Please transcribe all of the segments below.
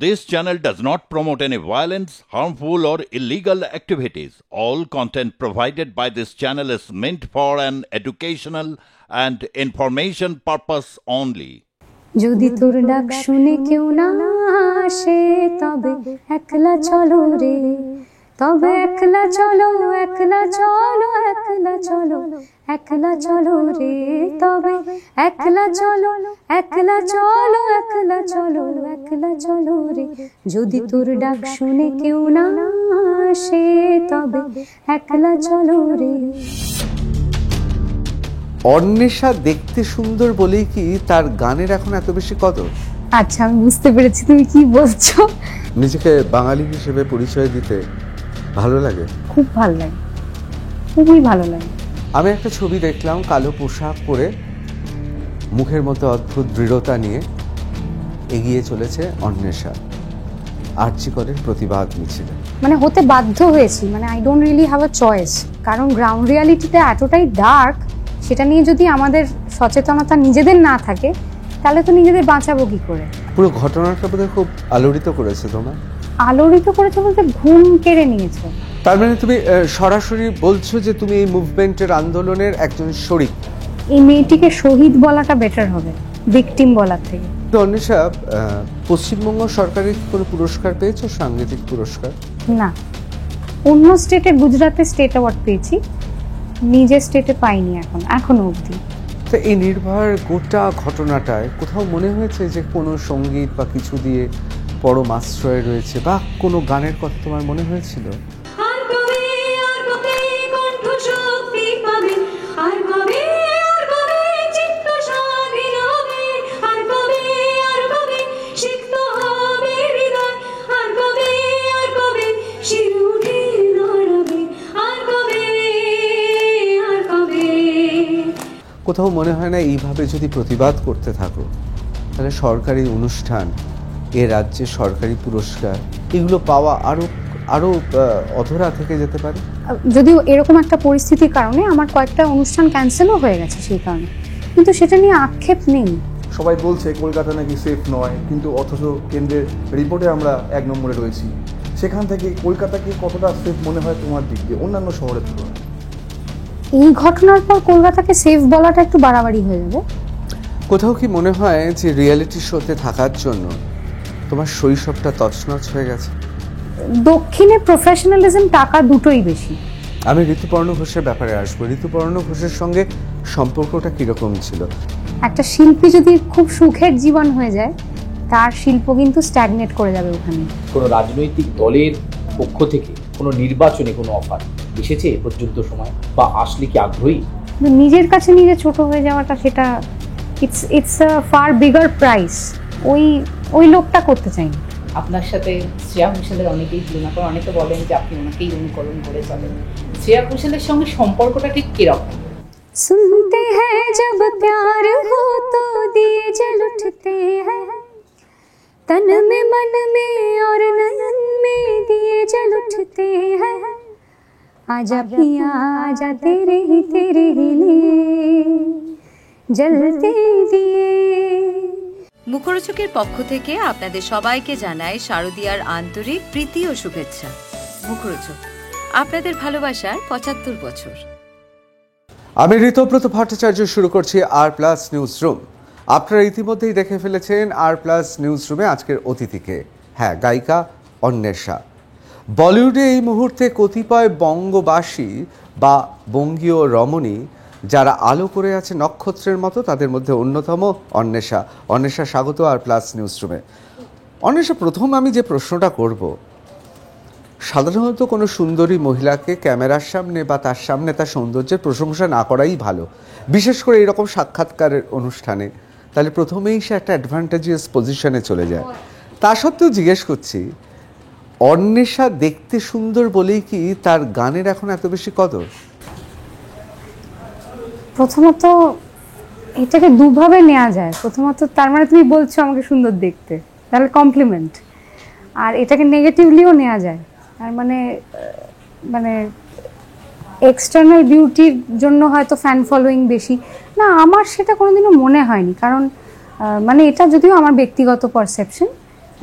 This channel does not promote any violence, harmful, or illegal activities. All content provided by this channel is meant for an educational and information purpose only. যদি তোর ডাক শুনে কেউ না আসে তবে একলা চলো রে, তবে একলা চলো, একলা চলো, একলা চলো, একলা চলো রে, তবে একলা চলো, একলা চলো, একলা চলো, একলা চলো রে। যদি তোর ডাক শুনে কেউ না আসে তবে একলা চলো রে। অন্বেষা দেখতে সুন্দর বলেই কি তার গানের এখন এত বেশি কদর? আচ্ছা, আমি বুঝতে পেরেছি তুমি কি বলছো। নিজেকে বাঙালি হিসেবে পরিচয় দিতে ভালো লাগে? খুব ভালো লাগে, খুবই ভালো লাগে। আমি একটা ছবি দেখলাম, কালো পোশাক পরে মুখের মতো অদ্ভুত দৃঢ়তা নিয়ে এগিয়ে চলেছে অন্বেষা আরজি করের প্রতিবাদ মিছিলে। মানে হতে বাধ্য হয়েছি, মানে I don't really have a choice, কারণ গ্রাউন্ড রিয়ালিটিতে এতটাই ডার্ক, সেটা নিয়ে যদি আমাদের সচেতনতা নিজেদের না থাকে তাহলে তো নিজেদের বাঁচাবো কি করে। পুরো ঘটনাটা বোধহয় খুব আলোড়িত করেছে তোমার। আলোড়িত করেছে বলতে ঘুম কেড়ে নিয়েছে। তার মানে তুমি সরাসরি বলছো যে তুমি এই মুভমেন্টের আন্দোলনের একজন শরিক। এই মেয়েটিকে শহীদ বলাটা বেটার হবে ভিকটিম বলার থেকে। তো অন্বেষা, পশ্চিমবঙ্গ সরকারের কোনো পুরস্কার পেয়েছো, সাংগীতিক পুরস্কার? না, অন্য স্টেটে, গুজরাটে স্টেট অ্যাওয়ার্ড পেয়েছি, নিজের স্টেটে পাইনি এখনো অবধি। তো এই নির্ভর গোটা ঘটনাটায় কোথাও মনে হয়েছে যে কোনো সঙ্গীত বা কিছু দিয়ে পরম আশ্রয় রয়েছে, বা কোনো গানের কথা তোমার মনে হয়েছিল? কোথাও মনে হয় না এইভাবে যদি প্রতিবাদ করতে থাকো তাহলে সরকারি অনুষ্ঠান, এ রাজ্যে সরকারি পুরস্কার, এগুলো পাওয়া আরো আরো অধরা থেকে যেতে পারে? যদিও এরকম একটা পরিস্থিতির কারণে আমার কয়েকটা অনুষ্ঠান ক্যান্সেলও হয়ে গেছে সেই কারণে, কিন্তু সেটা নিয়ে আক্ষেপ নেই। সবাই বলছে কলকাতা নাকি সেফ নয়, কিন্তু অথচ কেন্দ্রের রিপোর্টে আমরা 1 নম্বরে রয়েছি। সেখান থেকে কলকাতাকে কতটা সেফ মনে হয় তোমার দিক দিয়ে অন্যান্য শহরের তুলনায়? এই ঘটনার পর কলকাতাকে সেফ বলাটা একটু বাড়াবাড়ি হয়ে যাবে। কোথাও কি মনে হয় যে রিয়েলিটি শোতে থাকার জন্য তোমার শৈশবটা তছনছ হয়ে গেছে? দক্ষিণে প্রফেশনালিজম, টাকা দুটোই বেশি। আমি ঋতুপর্ণ ঘোষের ব্যাপারে আসবো। ঋতুপর্ণ ঘোষের সঙ্গে সম্পর্কটা কিরকম ছিল? একটা শিল্পী যদি খুব সুখের জীবন হয়ে যায়, তার শিল্প কিন্তু স্ট্যাগনেট করে যাবে ওখানে। কোনো রাজনৈতিক দলের পক্ষ থেকে কোনো নির্বাচনে কোনো অফার এসেছে এ পর্যন্ত সময়, বা আসলে কি আগ্রহী? নিজের কাছে নিজে ছোট হয়ে যাওয়াটা, সেটা it's a fur bigger price. ওই লোকটা করতে চাই না। আপনার সাথে শ্রেয়া ঘোষালের অনেকেই তুলনা করেন, অনেকে বলেন যে আপনি ওনাকেই অনুকরণ করে চলেন। শ্রেয়া ঘোষালের সঙ্গে সম্পর্কটা ঠিক কিরকম? सुनते हैं जब प्यार हो तो दिए जल उठते हैं, तन में मन में और नयन में दिए जल उठते हैं, आजा पिया आजा तेरे ही लिए जलते दिए। মুখরোচকের পক্ষ থেকে আপনাদের সবাইকে জানাই শারদীয়ার আন্তরিক প্রীতি ও শুভেচ্ছা। মুখরোচক, আপনাদের ভালোবাসার 75 বছর। আমি ঋতব্রত ভট্টাচার্য শুরু করছি আর+ নিউজ রুম। আপনারা ইতিমধ্যেই দেখে ফেলেছেন আর+ নিউজ রুমে আজকের অতিথিকে। হ্যাঁ, গায়িকা অন্বেষা। বলিউডে এই মুহূর্তে কতিপয় বঙ্গবাসী বা বঙ্গীয় রমণী যারা আলো করে আছে নক্ষত্রের মতো, তাদের মধ্যে অন্যতম অন্বেষা। অন্বেষা, স্বাগত আর+ নিউজ রুমে। অন্বেষা, প্রথম আমি যে প্রশ্নটা করব, সাধারণত কোনো সুন্দরী মহিলাকে ক্যামেরার সামনে বা তার সামনে তার সৌন্দর্যের প্রশংসা না করাই ভালো, বিশেষ করে এরকম সাক্ষাৎকারের অনুষ্ঠানে। তাহলে প্রথমেই সে একটা অ্যাডভান্টেজিয়াস পজিশনে চলে যায়। তা সত্ত্বেও জিজ্ঞেস করছি, অন্বেষা দেখতে সুন্দর বলেই কি তার গানের এখন এত বেশি কদর? প্রথমত এটাকে দুভাবে নেওয়া যায়। প্রথমত, তার মানে তুমি বলছো আমাকে সুন্দর দেখতে, তাহলে কমপ্লিমেন্ট। আর এটাকে নেগেটিভলিও নেওয়া যায়, তার মানে এক্সটার্নাল বিউটির জন্য হয়তো ফ্যান ফলোয়িং বেশি। না, আমার সেটা কোনোদিনও মনে হয়নি, কারণ মানে এটা যদিও আমার ব্যক্তিগত পারসেপশন,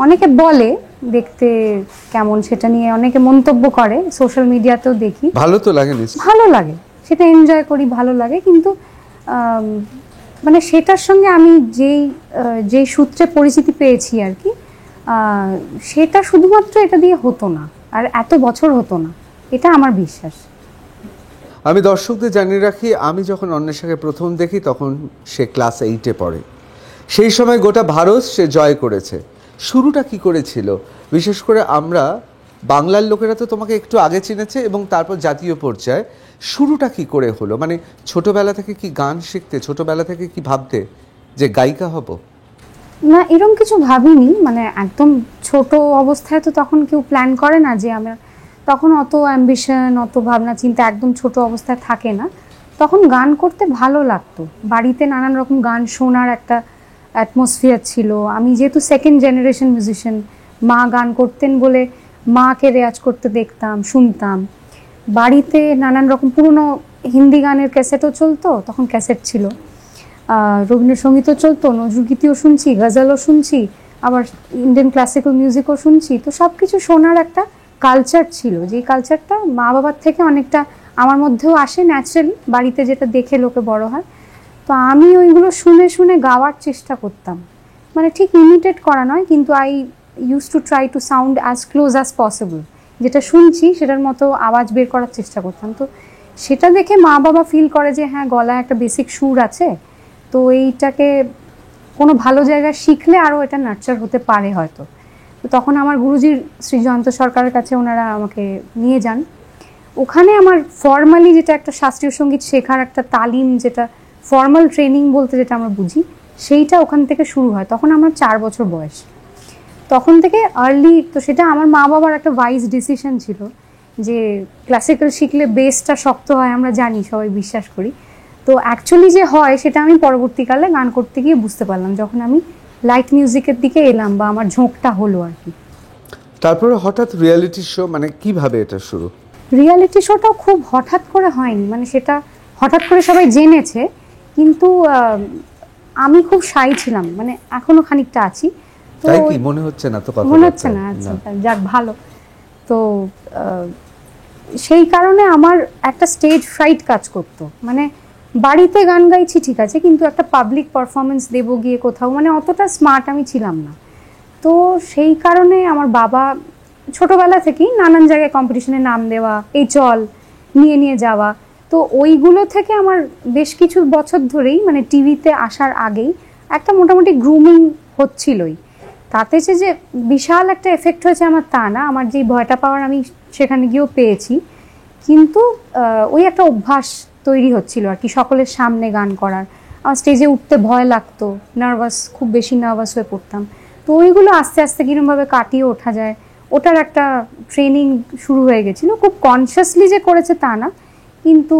অনেকে বলে দেখতে কেমন, সেটা নিয়ে অনেকে মন্তব্য করে, সোশ্যাল মিডিয়াতেও দেখি। ভালো তো লাগে নিশ্চয়ই? ভালো লাগে, সেটা এনজয় করি, ভালো লাগে। কিন্তু মানে সেটার সঙ্গে আমি যেই সূত্রে পরিচিতি পেয়েছি আর কি, সেটা শুধুমাত্র এটা দিয়ে হতো না, আর এত বছর হতো না, এটা আমার বিশ্বাস। আমি দর্শকদের জানিয়ে রাখি, আমি যখন অন্বেষাকে প্রথম দেখি তখন সে ক্লাস 8-এ পড়ে। সেই সময় গোটা ভারত সে জয় করেছে। শুরুটা কি করেছিল? বিশেষ করে আমরা বাংলার লোকেরা তো তোমাকে একটু আগে চিনেছে, এবং তারপর জাতীয় পর্যায়ে শুরুটা কি করে হলো? মানে ছোটবেলা থেকে কি গান শিখতে, ছোটবেলা থেকে কি ভাবতে যে গায়িকা হব? না, এরকম কিছু ভাবিনি। মানে একদম ছোট অবস্থায় তো তখন কেউ প্ল্যান করে না যে আমার, তখন অত অ্যাম্বিশন, অত ভাবনা চিন্তা একদম ছোট অবস্থায় থাকে না। তখন গান করতে ভালো লাগতো, বাড়িতে নানান রকম গান শোনার একটা অ্যাটমসফিয়ার ছিল। আমি যেহেতু সেকেন্ড জেনারেশন মিউজিশিয়ান, মা গান করতেন বলে মাকে রেয়াজ করতে দেখতাম, শুনতাম। বাড়িতে নানান রকম পুরনো হিন্দি গানের ক্যাসেটও চলতো, তখন ক্যাসেট ছিল, রবীন্দ্রসঙ্গীতও চলতো, নজরুলগীতিও শুনছি, গজলও শুনছি, আবার ইন্ডিয়ান ক্লাসিক্যাল মিউজিকও শুনছি। তো সব কিছু শোনার একটা কালচার ছিল, যেই কালচারটা মা বাবার থেকে অনেকটা আমার মধ্যেও আসে ন্যাচারালি, বাড়িতে যেটা দেখে লোকে বড় হয়। তো আমি ওইগুলো শুনে শুনে গাওয়ার চেষ্টা করতাম, মানে ঠিক ইমিটেট করা নয়, কিন্তু I use to try to sound as close as possible. যেটা শুনছি সেটার মতো আওয়াজ বের করার চেষ্টা করতাম। তো সেটা দেখে মা বাবা ফিল করে যে হ্যাঁ, গলায় একটা বেসিক সুর আছে, তো এইটাকে কোনো ভালো জায়গায় শিখলে আরও এটা নার্চার হতে পারে হয়তো। তো তখন আমার গুরুজির শ্রী জয়ন্ত সরকারের কাছে ওনারা আমাকে নিয়ে যান। ওখানে আমার ফর্মালি যেটা একটা শাস্ত্রীয় সঙ্গীত শেখার একটা তালিম, যেটা ফর্মাল ট্রেনিং বলতে যেটা আমরা বুঝি, সেইটা ওখান থেকে শুরু হয়। তখন আমার 4 বছর বয়স। তখন থেকে আর্লি, তো সেটা আমার মা বাবার একটা ওয়াইজ ডিসিশন ছিল যে ক্লাসিক্যাল শিখলে বেসটা শক্ত হয়, আমরা জানি, সবাই বিশ্বাস করি। তো অ্যাকচুয়ালি যে হয় সেটা আমি পরবর্তীকালে গান করতে গিয়ে বুঝতে পারলাম, যখন আমি লাইট মিউজিকের দিকে এলাম বা আমার ঝোঁকটা হলো আর কি। তারপরে হঠাৎ রিয়েলিটি শো, মানে কিভাবে এটা শুরু? রিয়েলিটি শোটাও খুব হঠাৎ করে হয়নি, মানে সেটা হঠাৎ করে সবাই জেনেছে, কিন্তু আমি খুব শাই ছিলাম, মানে এখনো খানিকটা আছি। তো তাই কি মনে হচ্ছে না? তো কথা মনে হচ্ছে না, আচ্ছা যাক ভালো। তো সেই কারণে আমার একটা স্টেজ ফ্রাইট কাজ করতো, মানে বাড়িতে গান গাইছি ঠিক আছে, কিন্তু একটা পাবলিক পারফরমেন্স দেবো গিয়ে কোথাও, মানে অতটা স্মার্ট আমি ছিলাম না। তো সেই কারণে আমার বাবা ছোটবেলা থেকেই নানান জায়গায় কম্পিটিশনে নাম দেওয়া, এই চল নিয়ে নিয়ে যাওয়া, তো ওইগুলো থেকে আমার বেশ কিছু বছর ধরেই, মানে টিভিতে আসার আগেই একটা মোটামুটি গ্রুমিং হচ্ছিলই। তাতে যে বিশাল একটা এফেক্ট হয়েছে আমার তা না, আমার যেই ভয়টা পাওয়ার আমি সেখানে গিয়েও পেয়েছি, কিন্তু ওই একটা অভ্যাস তৈরি হচ্ছিল আর কি, সকলের সামনে গান করার। আমার স্টেজে উঠতে ভয় লাগতো, নার্ভাস, খুব বেশি নার্ভাস হয়ে পড়তাম। তো ওইগুলো আস্তে আস্তে কিরমভাবে কাটিয়ে ওঠা যায়, ওটার একটা ট্রেনিং শুরু হয়ে গেছিলো। খুব কনসিয়াসলি যে করেছে তা না, কিন্তু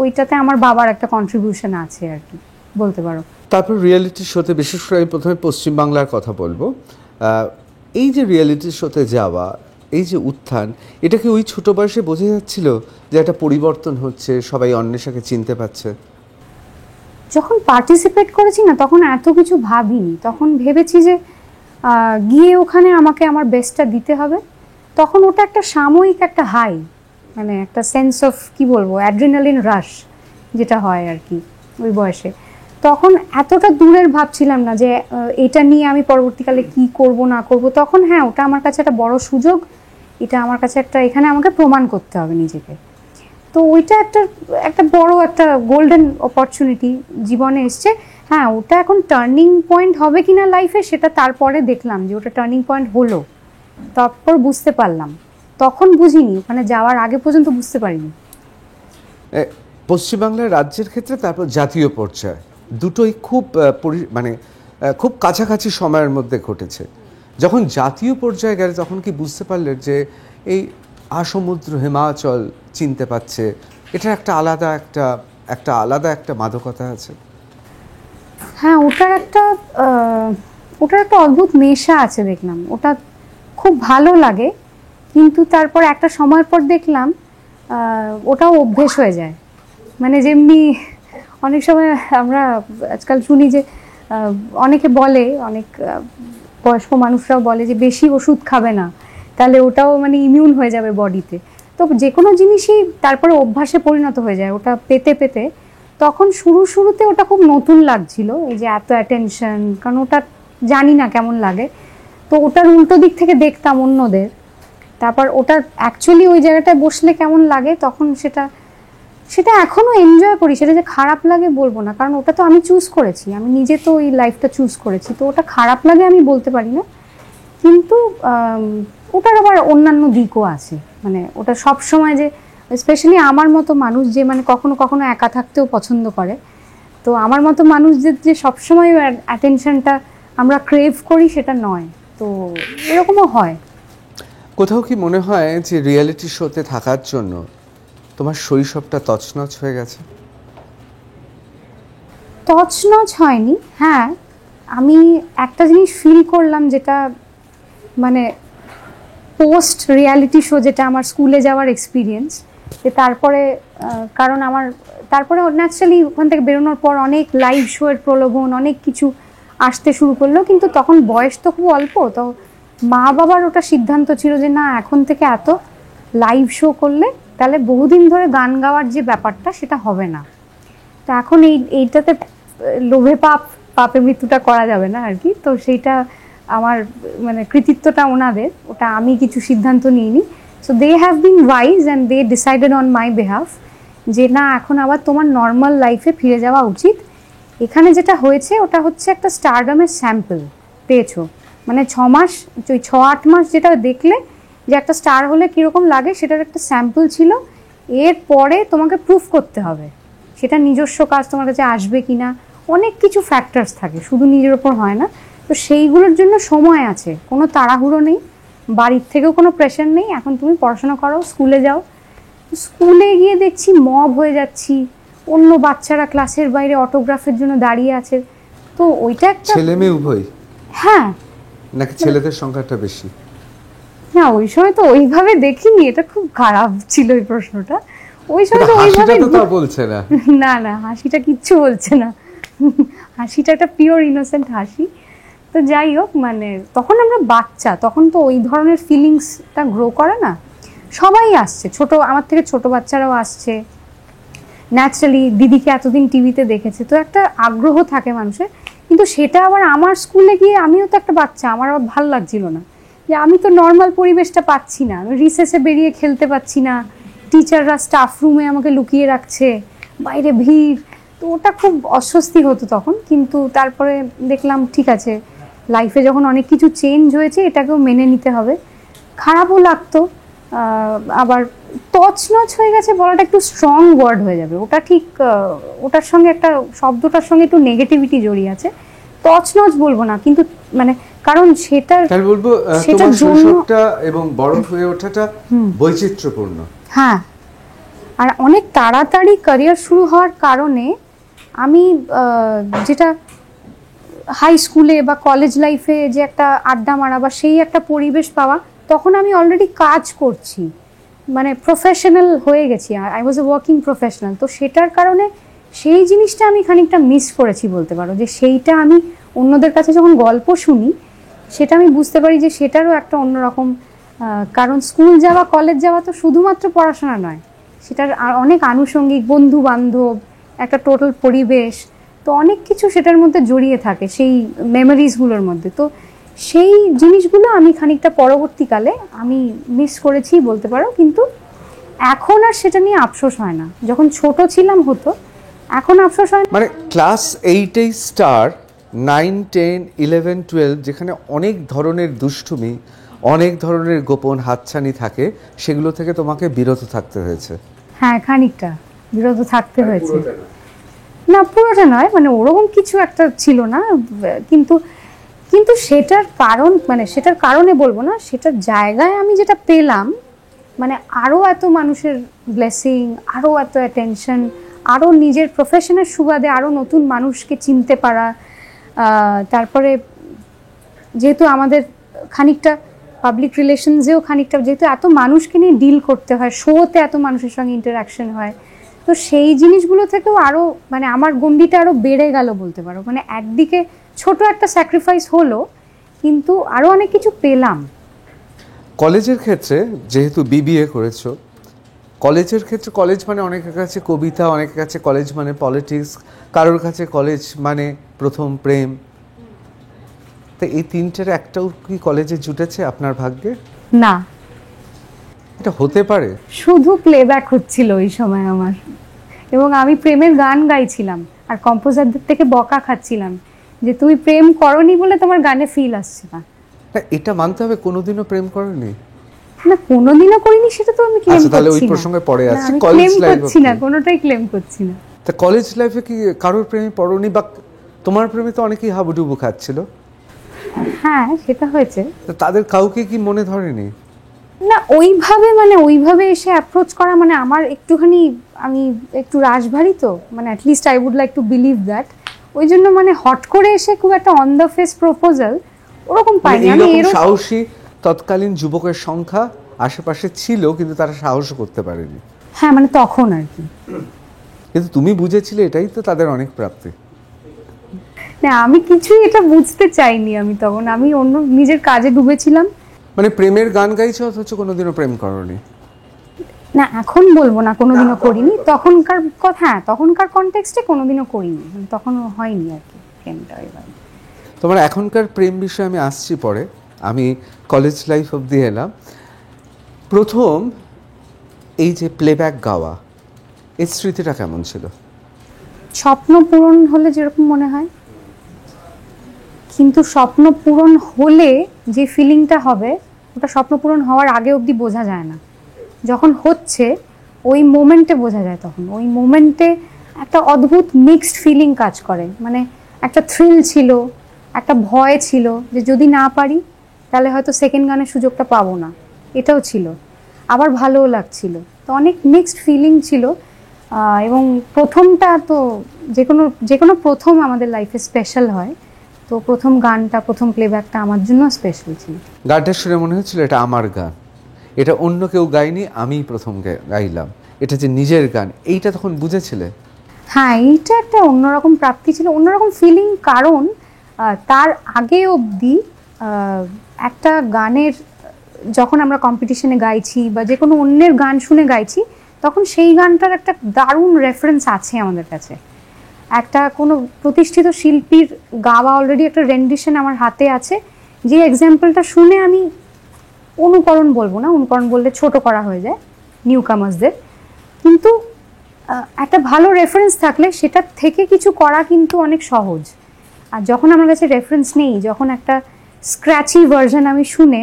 ওইটাতে আমার বাবার একটা কন্ট্রিবিউশন আছে আর কি, বলতে পারো। তারপর রিয়েলিটি শোতে, বিশেষ করে আমি প্রথমে পশ্চিমবাংলার কথা বলবো, এই যে রিয়েলিটি শোতে যাওয়া, এই যে উত্থান, এটা কি ওই ছোট বয়সে বোঝা যাচ্ছিল যে একটা পরিবর্তন হচ্ছে, সবাই অন্বেষাকে চিনতে পারছে? যখন পার্টিসিপেট করেছি না, তখন এত কিছু ভাবিনি। তখন ভেবেছি যে গিয়ে ওখানে আমাকে আমার বেস্টটা দিতে হবে। তখন ওটা একটা সাময়িক একটা হাই, মানে একটা সেন্স অফ, কি বলবো, অ্যাড্রিনালিন রাশ যেটা হয় আর কি ওই বয়সে। তখন এতটা দূরের ভাবছিলাম না যে এটা নিয়ে আমি পরবর্তীকালে কি করব না করব। তখন হ্যাঁ, ওটা আমার কাছে একটা বড় সুযোগ, এটা আমার কাছে একটা, এখানে আমাকে প্রমাণ করতে হবে নিজেকে। তো ওইটা একটা বড় একটা গোল্ডেন অপরচুনিটি জীবনে এসছে। হ্যাঁ, ওটা এখন টার্নিং পয়েন্ট হবে কিনা লাইফে, সেটা তারপরে দেখলাম যে ওটা টার্নিং পয়েন্ট হলো, তারপর বুঝতে পারলাম। তখন বুঝিনি, ওখানে যাওয়ার আগে পর্যন্ত বুঝতে পারিনি। পশ্চিমবাংলার রাজ্যের ক্ষেত্রে তারপর জাতীয় পর্যায়ে দুটোই খুব মানে খুব কাছাকাছি সময়ের মধ্যে ঘটেছে। যখন জাতীয় পর্যায়ে গেলে তখন কি বুঝতে পারলে যে এই আসমুদ্র হিমাচল চিনতে পারছে, এটার একটা আলাদা একটা মাদকতা আছে? হ্যাঁ, ওটার একটা অদ্ভুত নেশা আছে দেখলাম, ওটা খুব ভালো লাগে। কিন্তু তারপর একটা সময়ের পর দেখলাম ওটাও অভ্যেস হয়ে যায়। মানে যেমনি অনেক সময় আমরা আজকাল শুনি যে অনেকে বলে, অনেক বয়স্ক মানুষরাও বলে যে বেশি ওষুধ খাবে না, তাহলে ওটাও মানে ইমিউন হয়ে যাবে বডিতে। তো যে কোনো জিনিসই তারপরে অভ্যাসে পরিণত হয়ে যায় ওটা পেতে পেতে। তখন শুরুতে ওটা খুব নতুন লাগছিল, এই যে এত অ্যাটেনশন, কারণ ওটা জানি না কেমন লাগে। তো ওটার উল্টো দিক থেকে দেখতাম অন্যদের, তারপর ওটা অ্যাকচুয়ালি ওই জায়গাটায় বসলে কেমন লাগে, তখন সেটা এখনও এনজয় করি। সেটা যে খারাপ লাগে বলবো না, কারণ ওটা তো আমি চুজ করেছি, আমি নিজে তো ওই লাইফটা চুজ করেছি, তো ওটা খারাপ লাগে আমি বলতে পারি না। কিন্তু ওটার আবার অন্যান্য দিকও আছে, মানে ওটা সব সময় যে স্পেশালি আমার মতো মানুষ যে মানে কখনো কখনো একা থাকতেও পছন্দ করে, তো আমার মতো মানুষদের যে সবসময় অ্যাটেনশনটা আমরা ক্রেভ করি সেটা নয়, তো এরকমও হয়। কোথাও কি মনে হয় যে রিয়েলিটি শোতে থাকার জন্য তোমার শৈশবটা তছনছ হয়ে গেছে? তছনছ হয়নি, হ্যাঁ আমি একটা জিনিস ফিল করলাম, যেটা মানে পোস্ট রিয়ালিটি শো, যেটা আমার স্কুলে যাওয়ার এক্সপিরিয়েন্স, যে তারপরে কারণ আমার তারপরে ন্যাচারালি ওখান থেকে বেরোনোর পর অনেক লাইভ শো এর প্রলোভন, অনেক কিছু আসতে শুরু করলো, কিন্তু তখন বয়স তো খুব অল্প, তো মা বাবার ওটা সিদ্ধান্ত ছিল যে না এখন থেকে এত লাইভ শো করলে তাহলে বহুদিন ধরে গান গাওয়ার যে ব্যাপারটা সেটা হবে না। তো এখন এইটাতে লোভে পাপে মৃত্যুটা করা যাবে না আর কি, তো সেইটা আমার মানে কৃতিত্বটা ওনাদের, ওটা আমি কিছু সিদ্ধান্ত নিইনি। So they have been wise and they decided on my behalf যে না এখন আবার তোমার নর্মাল লাইফে ফিরে যাওয়া উচিত। এখানে যেটা হয়েছে ওটা হচ্ছে একটা স্টারডমের স্যাম্পল পেয়েছো, মানে 6-8 মাস যেটা দেখলে যে একটা স্টার হলে কীরকম লাগে সেটার একটা স্যাম্পল ছিল। এরপরে তোমাকে প্রুফ করতে হবে সেটা নিজস্ব কাজ তোমার কাছে আসবে কি না, অনেক কিছু ফ্যাক্টরস থাকে, শুধু নিজের ওপর হয় না। তো সেইগুলোর জন্য সময় আছে, কোনো তাড়াহুড়ো নেই, বাড়ির থেকেও কোনো প্রেশার নেই। এখন তুমি পড়াশোনা করো, স্কুলে যাও। স্কুলে গিয়ে দেখছি মব হয়ে যাচ্ছি, অন্য বাচ্চারা ক্লাসের বাইরে অটোগ্রাফের জন্য দাঁড়িয়ে আছে, তো ওইটা একটা ছেলে মেয়ে উভয়? হ্যাঁ। নাকি ছেলেদের সংখ্যাটা বেশি? না ওই সময় তো ওইভাবে দেখিনি, এটা খুব খারাপ ছিল এই প্রশ্নটা। ওই সময় তো ওইভাবে বলছে না, না না হাসিটা কিচ্ছু বলছে না, হাসিটা একটা পিওর ইনোসেন্ট হাসি। তো যাই হোক, মানে তখন আমরা বাচ্চা, তখন তো ওই ধরনের ফিলিংসটা গ্রো করে না। সবাই আসছে, আমার থেকে ছোট বাচ্চারাও আসছে, ন্যাচারালি দিদিকে এতদিন টিভিতে দেখেছে, তো একটা আগ্রহ থাকে মানুষের। কিন্তু সেটা আবার আমার স্কুলে গিয়ে, আমিও তো একটা বাচ্চা, আমার আবার ভালো লাগছিল না যে আমি তো নর্মাল পরিবেশটা পাচ্ছি না, রিসেসে বেরিয়ে খেলতে পাচ্ছি না, টিচাররা স্টাফ রুমে আমাকে লুকিয়ে রাখছে, বাইরে ভিড়, তো ওটা খুব অস্বস্তি হতো তখন। কিন্তু তারপরে দেখলাম ঠিক আছে, লাইফে যখন অনেক কিছু চেঞ্জ হয়েছে এটাকেও মেনে নিতে হবে। খারাপও লাগতো, আবার তছনছ হয়ে গেছে বলাটা একটু স্ট্রং ওয়ার্ড হয়ে যাবে, ওটা ঠিক ওটার সঙ্গে একটা শব্দটার সঙ্গে একটু নেগেটিভিটি জড়িয়ে আছে, তছনছ বলবো না, কিন্তু মানে কারণ সেটা বলবো তোমার শৈশবটা এবং বড় হয়ে ওঠাটা বৈচিত্র্যপূর্ণ। হ্যাঁ, আর অনেক তাড়াতাড়ি ক্যারিয়ার শুরু হওয়ার কারণে আমি যেটা হাই স্কুলে বা কলেজ লাইফে যে একটা আড্ডা মারা বা সেই একটা পরিবেশ পাওয়া, তখন আমি অলরেডি কাজ করছি, মানে প্রফেশনাল হয়ে গেছি, I was a working professional. তো সেটার কারণে সেই জিনিসটা আমি খানিকটা মিস করেছি বলতে পারো, যে সেইটা আমি অন্যদের কাছে যখন গল্প শুনি সেটা আমি বুঝতে পারি যে সেটারও একটা অন্যরকম, কারণ স্কুল যাওয়া কলেজ যাওয়া তো শুধুমাত্র পড়াশোনা নয়, সেটার অনেক আনুষঙ্গিক, বন্ধু বান্ধব, একটা টোটাল পরিবেশ, তো অনেক কিছু সেটার মধ্যে জড়িয়ে থাকে সেই মেমোরিজগুলোর মধ্যে। তো সেই জিনিসগুলো আমি খানিকটা পরবর্তীকালে আমি মিস করেছি বলতে পারো, কিন্তু এখন আর সেটা নিয়ে আফসোস হয় না, যখন ছোট ছিলাম হতো, এখন আফসোস হয় না। মানে ক্লাস 8 স্টার, 9, 10, 11, 12 যেখানে অনেক ধরনের দুষ্টুমি, অনেক ধরনের গোপন হাতছানি থাকে, সেগুলো থেকে তোমাকে বিরত থাকতে হয়েছে। হ্যাঁ, খানিকটা বিরত থাকতে হয়েছে, না পুরোটা নয়, মানে ওরকম কিছু একটা ছিল না, কিন্তু সেটার কারণ, মানে সেটার কারণে বলবো না, সেটার জায়গায় আমি যেটা পেলাম, মানে আরও এত মানুষের ব্লেসিং, আরও এত অ্যাটেনশন, আরও নিজের প্রফেশনের সুবাদে আরও নতুন মানুষকে চিনতে পারা, তারপরে যেহেতু আমাদের খানিকটা পাবলিক রিলেশনসেও খানিকটা, যেহেতু এত মানুষকে নিয়ে ডিল করতে হয়, শোতে এত মানুষের সঙ্গে ইন্টারাকশন হয়, তো সেই জিনিসগুলো থেকেও আরও মানে আমার গণ্ডিটা আরও বেড়ে গেল বলতে পারো। মানে একদিকে ছোট একটা স্যাক্রিফাইস হলো, কিন্তু আরও অনেক কিছু পেলাম। কলেজের ক্ষেত্রে যেহেতু বিবিএ করেছো, কলেজের ক্ষেত্রে কলেজ মানে অনেকের কাছে কবিতা, অনেকের কাছে কলেজ মানে পলিটিক্স, কারোর কাছে কলেজ মানে প্রথম প্রেম। তো এই তিনটের একটাও কি কলেজে জুটেছে আপনার ভাগ্যে? না, এটা হতে পারে। শুধু প্লেব্যাক হচ্ছিল ওই সময় আমার, এবং আমি প্রেমের গান গাইছিলাম আর কম্পোজারদের থেকে বকা খাচ্ছিলাম যে তুমি প্রেম করনি বলে তোমার গানে ফিল আসছে না। এটা মানতে হবে কোনোদিনও প্রেম করেনি? না, কোনোদিনও করিনি, সেটা তো আমি ক্লেম করছি না। তাহলে ওই প্রসঙ্গে পড়ে আছে কলেজ কলেজ লাইফ করছি না, কোনোটাই ক্লেম করছি না। তা কলেজ লাইফে কি কারোর প্রেমে পড়নি, বা তোমার প্রেমে তো অনেকেই হাবুডুবু খাচ্ছিল? হ্যাঁ, সেটা হয়েছে। তাদের কাউকে কি মনে ধরেনি? না, ওইভাবে এসে অ্যাপ্রোচ করা, মানে আমার একটুখানি, আমি একটু রাশভারী, তো মানে at least I would like to believe that. ওই জন্য মানে হট করে এসে খুব একটা অন দ্য ফেস প্রপোজাল ওরকম পাইনি আমি। এরকম সাহসী তৎকালীন যুবকের সংখ্যা আশেপাশে ছিল, কিন্তু তারা সাহস করতে পারেনি। হ্যাঁ, মানে তখন আর কি। কিন্তু তুমি বুঝেছিলে এটাই তো তাদের অনেক প্রাপ্তি। না, আমি কিছুই এটা বুঝতে চাইনি আমি তখন, আমি অন্য নিজের কাজে ডুবেছিলাম। মানে প্রেমের গান গাইছো অথচ কোনোদিনও প্রেম করনি? না, এখন বলবো না কোনোদিনও করিনি, তখনকার কথা, হ্যাঁ তখনকার কনটেক্সটে কোনোদিনও করিনি, তখন হয়নি আর কি প্রেমটা। এবার তোমার এখনকার প্রেম বিষয়ে আমি আসছি পরে, আমি কলেজ লাইফ অবধি এলাম। প্রথম এই যে প্লেব্যাক গাওয়া, এই স্মৃতিটা কেমন ছিল? স্বপ্ন পূরণ হলে যেরকম মনে হয়, কিন্তু স্বপ্ন পূরণ হলে যে ফিলিংটা হবে ওটা স্বপ্ন পূরণ হওয়ার আগে অবধি বোঝা যায় না। যখন হচ্ছে ওই মোমেন্টে বোঝা যায়, তখন ওই মোমেন্টে একটা অদ্ভুত মিক্সড ফিলিং কাজ করে। মানে একটা থ্রিল ছিল, একটা ভয় ছিল যে যদি না পারি তাহলে হয়তো সেকেন্ড গানের সুযোগটা পাবো না, এটাও ছিল, আবার ভালোও লাগছিল। তো অনেক মিক্সড ফিলিং ছিল। এবং প্রথমটা তো যে কোনো প্রথম আমাদের লাইফে স্পেশাল হয়, তো প্রথম গানটা, প্রথম প্লেব্যাকটা আমার জন্য স্পেশাল ছিল। গানটা শুনে মনে হচ্ছিল এটা আমার গান, এটা অন্য কেউ গাইনি, আমিই প্রথম গাইলাম, এটা যে নিজের গান। এইটা তখন বুঝেছিলে? হ্যাঁ, এইটা একটা অন্যরকম প্রাপ্তি ছিল, অন্যরকম ফিলিং। কারণ তার আগে অবধি একটা গানের, যখন আমরা কম্পিটিশনে গাইছি বা যে কোনো অন্যের গান শুনে গাইছি, তখন সেই গানটার একটা দারুণ রেফারেন্স আছে আমাদের কাছে। একটা কোনো প্রতিষ্ঠিত শিল্পীর গাওয়া অলরেডি একটা রেন্ডিশন আমার হাতে আছে, যে এক্সাম্পলটা শুনে আমি অনুকরণ বলবো না, অনুকরণ বললে ছোট করা হয়ে যায় নিউ কামার্সদের, কিন্তু একটা ভালো রেফারেন্স থাকলে সেটার থেকে কিছু করা কিন্তু অনেক সহজ। আর যখন আমার কাছে রেফারেন্স নেই, যখন একটা স্ক্র্যাচি ভার্সন আমি শুনে,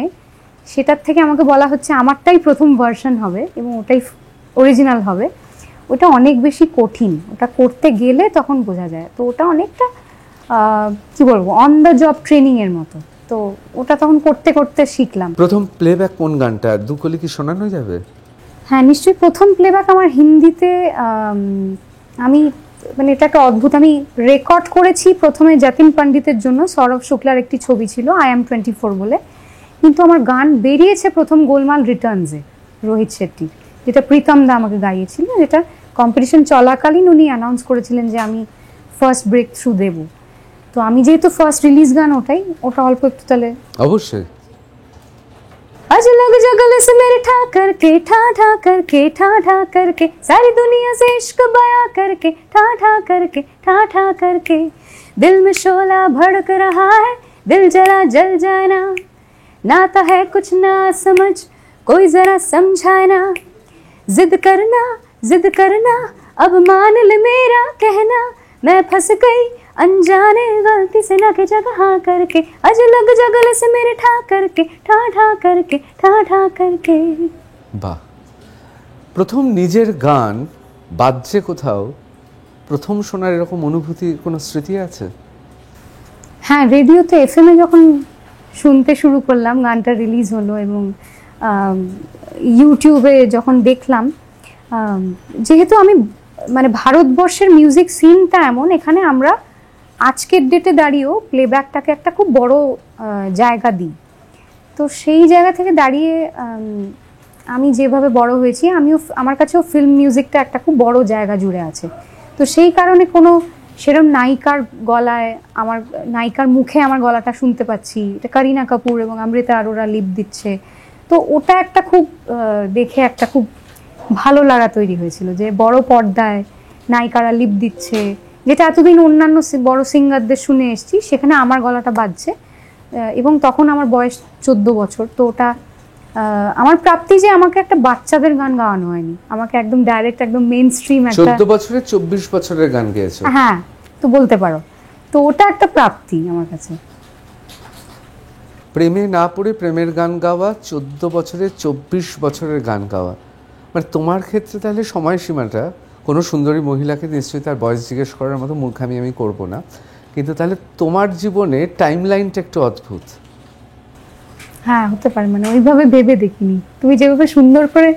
সেটার থেকে আমাকে বলা হচ্ছে আমারটাই প্রথম ভার্সন হবে এবং ওটাই অরিজিনাল হবে, ওটা অনেক বেশি কঠিন। ওটা করতে গেলে তখন বোঝা যায়। তো ওটা অনেকটা কি বলবো, অন দ্য জব ট্রেনিংয়ের মতো। তো ওটা তখন করতে করতে শিখলাম। প্রথম প্লেব্যাক কোন গানটা, দুকলি কি শোনানো যাবে? হ্যাঁ, নিশ্চয়ই। প্রথম প্লেব্যাক আমার হিন্দিতে, আমি মানে এটাকে অদ্ভুত, আমি রেকর্ড করেছি প্রথমে যতীন পণ্ডিতের জন্য, সৌরভ শুক্লার একটি ছবি ছিল I Am 24 বলে, কিন্তু আমার গান বেরিয়েছে প্রথম গোলমাল রিটার্নসে রোহিত শেট্টির, যেটা প্রীতম দা আমাকে গাইয়েছিল, যেটা কম্পিটিশন চলাকালীন উনি অ্যানাউন্স করেছিলেন যে আমি ফার্স্ট ব্রেক থ্রু দেবো। তো আমি যেহেতু ফার্স্ট রিলিজ গান ওটা অল্প একটু তাহলে অবশ্যই। आज लग जा गले से मेरे ठा करके ठा ठा करके ठा ठा करके सारी दुनिया से इश्क बया करके ठा ठा करके ठा ठा करके दिल में शोला भड़क रहा है, दिल जरा जल जाना, नाता है कुछ ना समझ कोई जरा समझाए ना, जिद करना अब मान ले मेरा कहना, मैं फंस गई अनजाने गलती से ना के जगह करके, अज लग जा गले से मेरे ठा करके ठा ठा करके ठा ठा करके। বাহ, প্রথম নিজের গান বাজছে কোথাও, প্রথম শোনার এরকম অনুভূতি, কোনো স্মৃতি আছে? হ্যাঁ, রেডিওতে FM-এ যখন শুনতে শুরু করলাম, গানটা রিলিজ হলো, এবং ইউটিউবে যখন দেখলাম, যেহেতু আমি মানে ভারতবর্ষের মিউজিক সিনটা এমন, এখানে আমরা আজকের ডেটে দাঁড়িয়েও প্লেব্যাকটাকে একটা খুব বড় জায়গা দিই। তো সেই জায়গা থেকে দাঁড়িয়ে আমি যেভাবে বড় হয়েছি, আমার কাছেও ফিল্ম মিউজিকটা একটা খুব বড় জায়গা জুড়ে আছে। তো সেই কারণে কোনো সেরকম নায়িকার গলায়, আমার নায়িকার মুখে আমার গলাটা শুনতে পাচ্ছি, এটা করিনা কাপুর এবং অমৃতা আরোরা লিপ দিচ্ছে। তো ওটা একটা খুব দেখে একটা খুব ভালো লাগা তৈরি হয়েছিল যে বড় পর্দায় নায়িকারা লিপ দিচ্ছে, যেটা এতদিন অন্যান্য বড় সিঙ্গারদের শুনে এসেছি, সেখানে আমার গলাটা বাজছে। এবং তখন আমার বয়স 14 বছর। তো ওটা আমার প্রাপ্তি যে আমাকে একটা বাচ্চাদের গান গাওয়ানো হয়নি, আমাকে একদম ডাইরেক্ট একদম মেইন স্ট্রিম একটা 14 বছরে 24 বছরের গান গেয়েছো। হ্যাঁ, তো বলতে পারো। তো ওটা একটা প্রাপ্তি আমার কাছে। প্রেমে না পড়ে প্রেমের গান গাওয়া, 14 বছরে 24 বছরের গান গাওয়া, মানে তোমার ক্ষেত্রে তাহলে সময়সীমাটা, কোনো সুন্দরী মহিলাকে নিশ্চয়ই তার বয়স জিজ্ঞেস করার মতো মূর্খামি আমি করব না, কিন্তু তাহলে তোমার জীবনে টাইম লাইনটা একটু অদ্ভুত। হ্যাঁ, হতে পারে, মানে ওইভাবে ভেবে দেখিনি। তুমি যেভাবে সুন্দর করে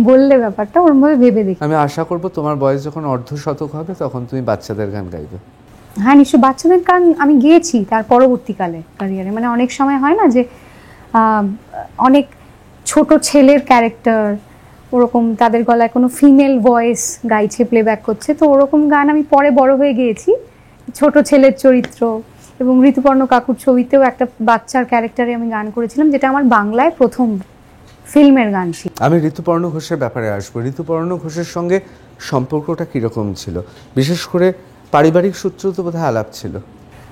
বললে ব্যাপারটা, ওরভাবে ভেবে দেখি। আমি আশা করব তোমার বয়স যখন অর্ধশতক হবে তখন তুমি বাচ্চাদের গান গাইবে। হ্যাঁ, নিশ্চয়ই। বাচ্চাদের গান আমি গেয়েছি তার পরবর্তীকালে ক্যারিয়ারে। মানে অনেক সময় হয় না যে অনেক ছোট ছেলের ক্যারেক্টার, ওরকম তাদের গলায় কোনো ফিমেল ভয়েস গাইছে, প্লেব্যাক করছে, তো ওরকম গান আমি পরে বড় হয়ে গেয়েছি, ছোট ছেলের চরিত্র। এবং ঋতুপর্ণ কাকুর ছবিতেও একটা বাচ্চার ক্যারেক্টারে আমি গান করেছিলাম, যেটা আমার বাংলায় প্রথম ফিল্মের গান ছিল। আমি ঋতুপর্ণ ঘোষের ব্যাপারে আসবো। ঋতুপর্ণ ঘোষের সঙ্গে সম্পর্কটা কীরকম ছিল? বিশেষ করে পারিবারিক সূত্র তো বোধহয় আলাপ ছিল।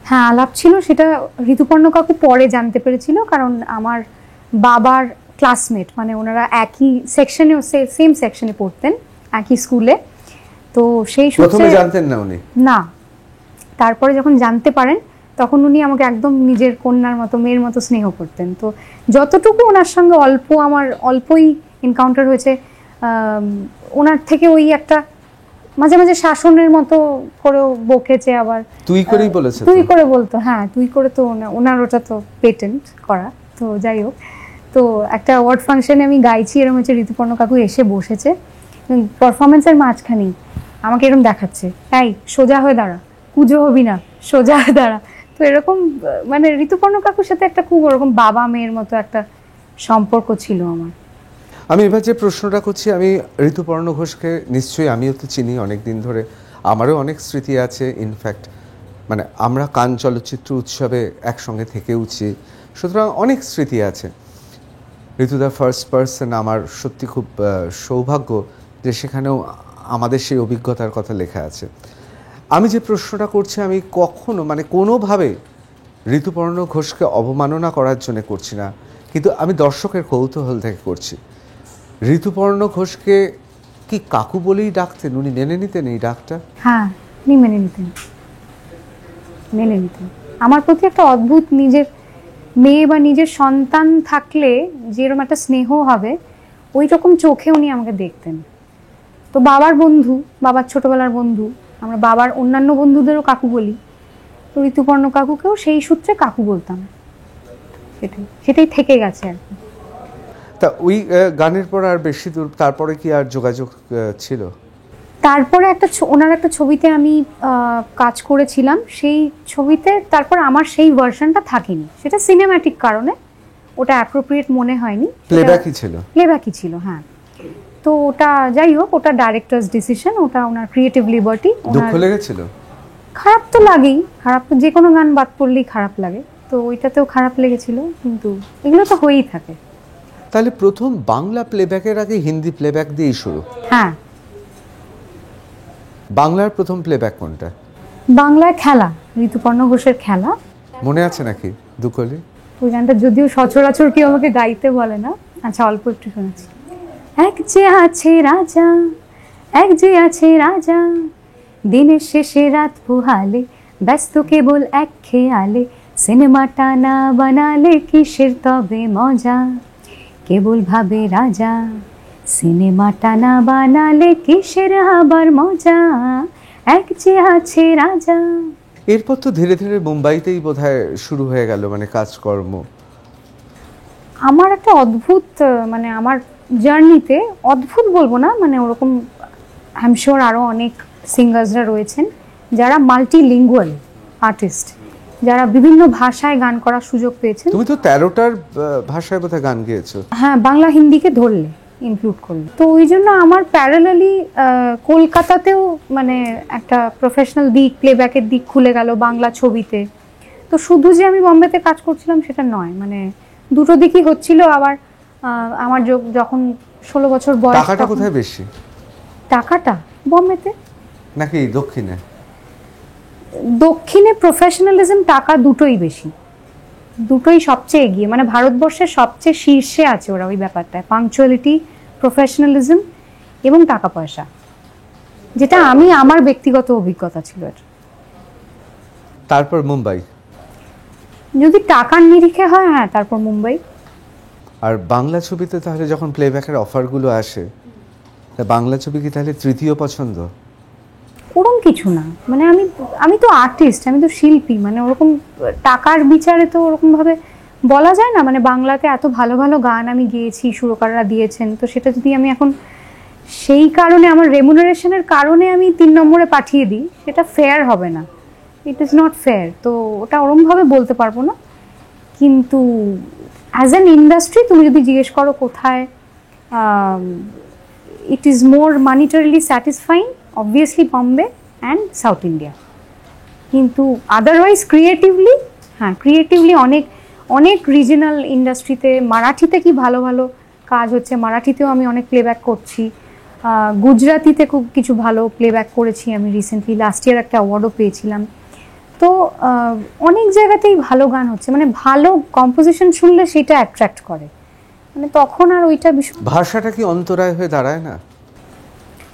হ্যাঁ, আলাপ ছিল। সেটা ঋতুপর্ণ কাকু পরে জানতে পেরেছিল, কারণ আমার বাবার ক্লাসমেট, মানে ওনারা একই সেকশনে, সেম সেকশনে পড়তেন, একই স্কুলে। তো সেই সূত্রে প্রথমে জানতেন না উনি? না, তারপরে যখন জানতে পারেন তখন উনি আমাকে একদম নিজের কন্যার মতো, মেয়ের মতো স্নেহ করতেন। তো যতটুকু ওনার সঙ্গে আমার অল্পই এনকাউন্টার হয়েছে, ওনার থেকে ওই একটা মাঝে মাঝে শাসনের মতো করেও বকেছে, আবার তুই করেই বলেছে, তুই করে বলতো। হ্যাঁ, তুই করে। তো ওনার ওটা তো পেটেন্ট করা। তো যাই হোক, তো একটা অ্যাওয়ার্ড ফাংশনে আমি গাইছি, এরকম হচ্ছে ঋতুপর্ণ কাকু এসে বসেছে পারফরমেন্সের মাঝখানেই, আমাকে এরকম দেখাচ্ছে, এই সোজা হয়ে দাঁড়া, কুজো হবি না, সোজা হয়ে দাঁড়া। তো এরকম, মানে ঋতুপর্ণ কাকুর সাথে একটা খুব ওরকম বাবা মেয়ের মতো একটা সম্পর্ক ছিল আমার। আমি এবার যে প্রশ্নটা করছি, আমি ঋতুপর্ণ ঘোষকে নিশ্চয়ই, আমিও তো চিনি অনেক দিন ধরে, আমারও অনেক স্মৃতি আছে। ইনফ্যাক্ট মানে আমরা কান চলচ্চিত্র উৎসবে একসঙ্গে থেকেওছি, সুতরাং অনেক স্মৃতি আছে। ঋতু দ্য ফার্স্ট পার্সন, আমার সত্যি খুব সৌভাগ্য যে সেখানেও আমাদের সেই অভিজ্ঞতার কথা লেখা আছে। আমি যে প্রশ্নটা করছি, আমি কখনো মানে কোনোভাবে ঋতুপর্ণ ঘোষকে অবমাননা করার জন্য করছি না, কিন্তু আমি দর্শকের কৌতূহল থেকে করছি। ঋতুপর্ণ ঘোষকে কি কাকু বলেই ডাকতেন? উনি মেনে নিতেন এই ডাকটা? হ্যাঁ, উনি মেনে নিতেন। আমার প্রতি একটা অদ্ভুত, নিজের মেয়ে বা নিজের সন্তান থাকলে যেরকম একটা স্নেহ হবে, ওই রকম চোখে উনি আমাকে দেখতেন। তো বাবার বন্ধু, বাবার ছোটবেলার বন্ধু, আমরা বাবার অন্যান্য বন্ধুদেরও কাকু বলি, তো ঋতুপর্ণ কাকুকেও সেই সূত্রে কাকু বলতাম। সেটাই থেকে গেছে আর কি। তা ওই গানের পর আর বেশি দূর তারপরে কি আর যোগাযোগ ছিল? তারপরে ওনার একটা ছবিতে আমি কাজ করেছিলাম, সেই ছবিতে তারপর আমার সেই ভার্সনটা থাকেনি, সেটা সিনেম্যাটিক কারণে ওটা অ্যাপ্রোপ্রিয়েট মনে হয়নি। প্লেব্যাকই ছিল, হ্যাঁ। তো ওটা যাই হোক, ওটা ডাইরেক্টরস ডিসিশন, ওটা ওনার ক্রিয়েটিভ লিবার্টি। দুঃখ লেগেছিল? খারাপ তো লাগেই, খারাপ তো যে কোনো গান বাদ পড়লেই খারাপ লাগে, তো ওইটাতেও খারাপ লেগেছিল, কিন্তু এগুলো তো হয়েই থাকে। তাহলে প্রথম বাংলা প্লেব্যাকের আগে হিন্দি প্লেব্যাক দিয়েই শুরু? হ্যাঁ। বাংলার প্রথম প্লেব্যাক কোনটা? বাংলায় খেলা, ঋতুপর্ণ ঘোষের খেলা। মনে আছে নাকি দুকলি? ওই গানটা যদিও সচরাচর কেউ আমাকে গাইতে বলে না, আচ্ছা অল্প একটু শোনাচ্ছি। এক যে আছে রাজা, এক যে আছে রাজা, দিনের শেষে রাত পোহালে, ব্যস্ত কেবল এক খেয়ালে, সিনেমাটা না বানালে কিসের তবে মজা, কেবল ভাবে রাজা, সিনেমাটা না বানালে কিসের আবার মজা, এক যে আছে রাজা। এরপর তো ধীরে ধীরে মুম্বাইতেই বোধহয় শুরু হয়ে গেল মানে কাজকর্ম। আমার একটা অদ্ভুত, মানে আমার জার্নিতে অদ্ভুত বলবো না, মানে ওরকম আই এম শিওর আরও অনেক সিঙ্গার্সরা রয়েছেন যারা মাল্টিলিঙ্গুয়াল আর্টিস্ট, যারা বিভিন্ন ভাষায় গান করার সুযোগ পেয়েছেন। তুমি তো 13টার ভাষায় বোধহয় গান গেয়েছো। হ্যাঁ, বাংলা হিন্দিকে ধরলে ইনক্লুড করলে। তো ওই জন্য আমার প্যারালালি কলকাতাতেও মানে একটা প্রফেশনাল দিক, প্লেব্যাকের দিক খুলে গেল বাংলা ছবিতে। তো শুধু যে আমি বম্বেতে কাজ করছিলাম সেটা নয়, মানে দুটো দিকই হচ্ছিল। আবার আমার যখন 16 বছর বয়স, টাকাটা কোথায় বেশি? টাকাটা বম্বেতে নাকি দক্ষিণে? দক্ষিণে প্রফেশনালিজম, টাকা দুটোই বেশি, দুটোই সবচেয়ে এগিয়ে, মানে ভারতবর্ষের সবচেয়ে শীর্ষে আছে ওরা ওই ব্যাপারটায়, পাংচুয়ালিটি, প্রফেশনালিজম এবং টাকা পয়সা, যেটা আমি আমার ব্যক্তিগত অভিজ্ঞতা ছিল। তারপর মুম্বাই? যদি টাকার নিরিখে হয়, হ্যাঁ, তারপর মুম্বাই। আর বাংলা ছবিতে তাহলে যখন প্লেব্যাকের অফারগুলো আসে, বাংলা ছবি কি তাহলে তৃতীয় পছন্দ? ওরকম কিছু না, মানে আমি তো আর্টিস্ট, আমি তো শিল্পী, মানে ওরকম টাকার বিচারে তো ওরকম ভাবে বলা যায় না। মানে বাংলাতে এত ভালো ভালো গান আমি গেয়েছি, সুরকাররা দিয়েছেন, তো সেটা যদি আমি এখন সেই কারণে আমার রেমুনারেশনের কারণে আমি 3 নম্বরে পাঠিয়ে দিই, সেটা ফেয়ার হবে না, ইট ইজ নট ফেয়ার। তো ওটা ওরমভাবে বলতে পারবো না। কিন্তু অ্যাজ অ্যান ইন্ডাস্ট্রি তুমি যদি জিজ্ঞেস করো কোথায় it is more monetarily satisfying, obviously Bombay and south India. কিন্তু আদারওয়াইজ ক্রিয়েটিভলি, হ্যাঁ, ক্রিয়েটিভলি অনেক অনেক রিজনাল ইন্ডাস্ট্রিতে, মারাঠিতে কি ভালো ভালো কাজ হচ্ছে, মারাঠিতেও আমি অনেক প্লেব্যাক করছি, গুজরাটিতে খুব কিছু ভালো প্লেব্যাক করেছি আমি রিসেন্টলি, লাস্ট ইয়ার একটা অ্যাওয়ার্ডও পেয়েছিলাম। তো অনেক জায়গাতেই ভালো গান হচ্ছে, মানে ভালো কম্পোজিশন শুনলে সেটা অ্যাট্রাক্ট করে, মানে তখন আর ওইটা ভাষাটা কি অন্তরায় হয়ে দাঁড়ায় না?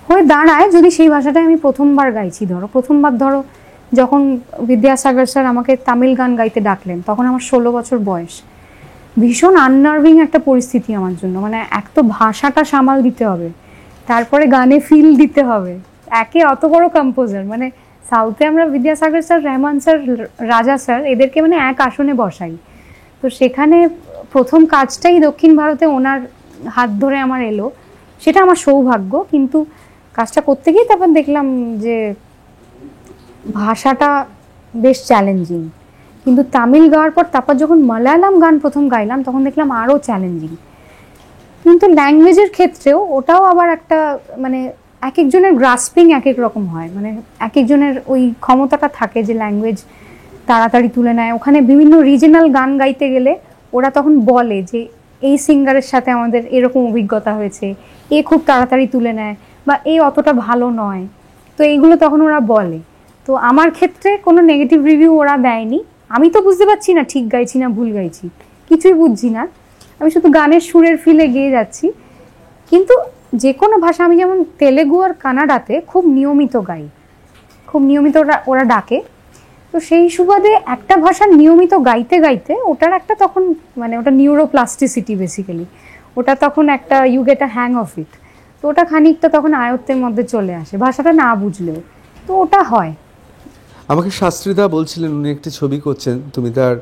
হয়ে দাঁড়ায় যদি সেই ভাষাটাই আমি প্রথমবার গাইছি। প্রথমবার যখন বিদ্যাসাগর স্যার আমাকে তামিল গান গাইতে ডাকলেন, তখন আমার 16 বছর বয়স। ভীষণ আননার্ভিং একটা পরিস্থিতি আমার জন্য, মানে এক তো ভাষাটা সামাল দিতে হবে, তারপরে গানে ফিল দিতে হবে, একে অত বড় কম্পোজার, মানে সাউথে আমরা বিদ্যাসাগর স্যার, রহমান স্যার, রাজা স্যার এদেরকে মানে এক আসনে বসাই। তো সেখানে প্রথম কাজটাই দক্ষিণ ভারতে ওনার হাত ধরে আমার এলো, সেটা আমার সৌভাগ্য। কিন্তু কাজটা করতে গিয়ে তারপর দেখলাম যে ভাষাটা বেশ চ্যালেঞ্জিং। কিন্তু তামিল গাওয়ার পর তারপর যখন মালায়ালাম গান প্রথম গাইলাম, তখন দেখলাম আরও চ্যালেঞ্জিং। কিন্তু ল্যাঙ্গুয়েজের ক্ষেত্রেও ওটাও আবার একটা, মানে এক একজনের গ্রাসপিং এক এক রকম হয়, মানে এক একজনের ওই ক্ষমতাটা থাকে যে ল্যাঙ্গুয়েজ তাড়াতাড়ি তুলে নেয়। ওখানে বিভিন্ন রিজনাল গান গাইতে গেলে ওরা তখন বলে যে এই সিঙ্গারের সাথে আমাদের এরকম অভিজ্ঞতা হয়েছে, এ খুব তাড়াতাড়ি তুলে নেয়, বা এ অতটা ভালো নয়। তো এইগুলো তখন ওরা বলে। তো আমার ক্ষেত্রে কোনো নেগেটিভ রিভিউ ওরা দেয়নি। আমি তো বুঝতে পারছি না ঠিক গাইছি না ভুল গাইছি, কিছুই বুঝছি না, আমি শুধু গানের সুরের ফিলে গেয়ে যাচ্ছি। কিন্তু যে কোনো ভাষা, আমি যেমন তেলেগু আর কানাডাতে খুব নিয়মিত গাই, খুব নিয়মিত ওরা ডাকে। তো সেই সুবাদে একটা ভাষা নিয়মিত গাইতে গাইতে ওটার একটা তখন, মানে ওটা নিউরোপ্লাস্টিসিটি বেসিক্যালি, ওটা তখন একটা you get a hang of it. তো ওটা খানিকটা তখন আয়ত্তের মধ্যে চলে আসে, ভাষাটা না বুঝলেও, তো ওটা হয়। আমাকে শাস্ত্রীদা বলছিলেন উনি একটি ছবি করছেন, তুমি তার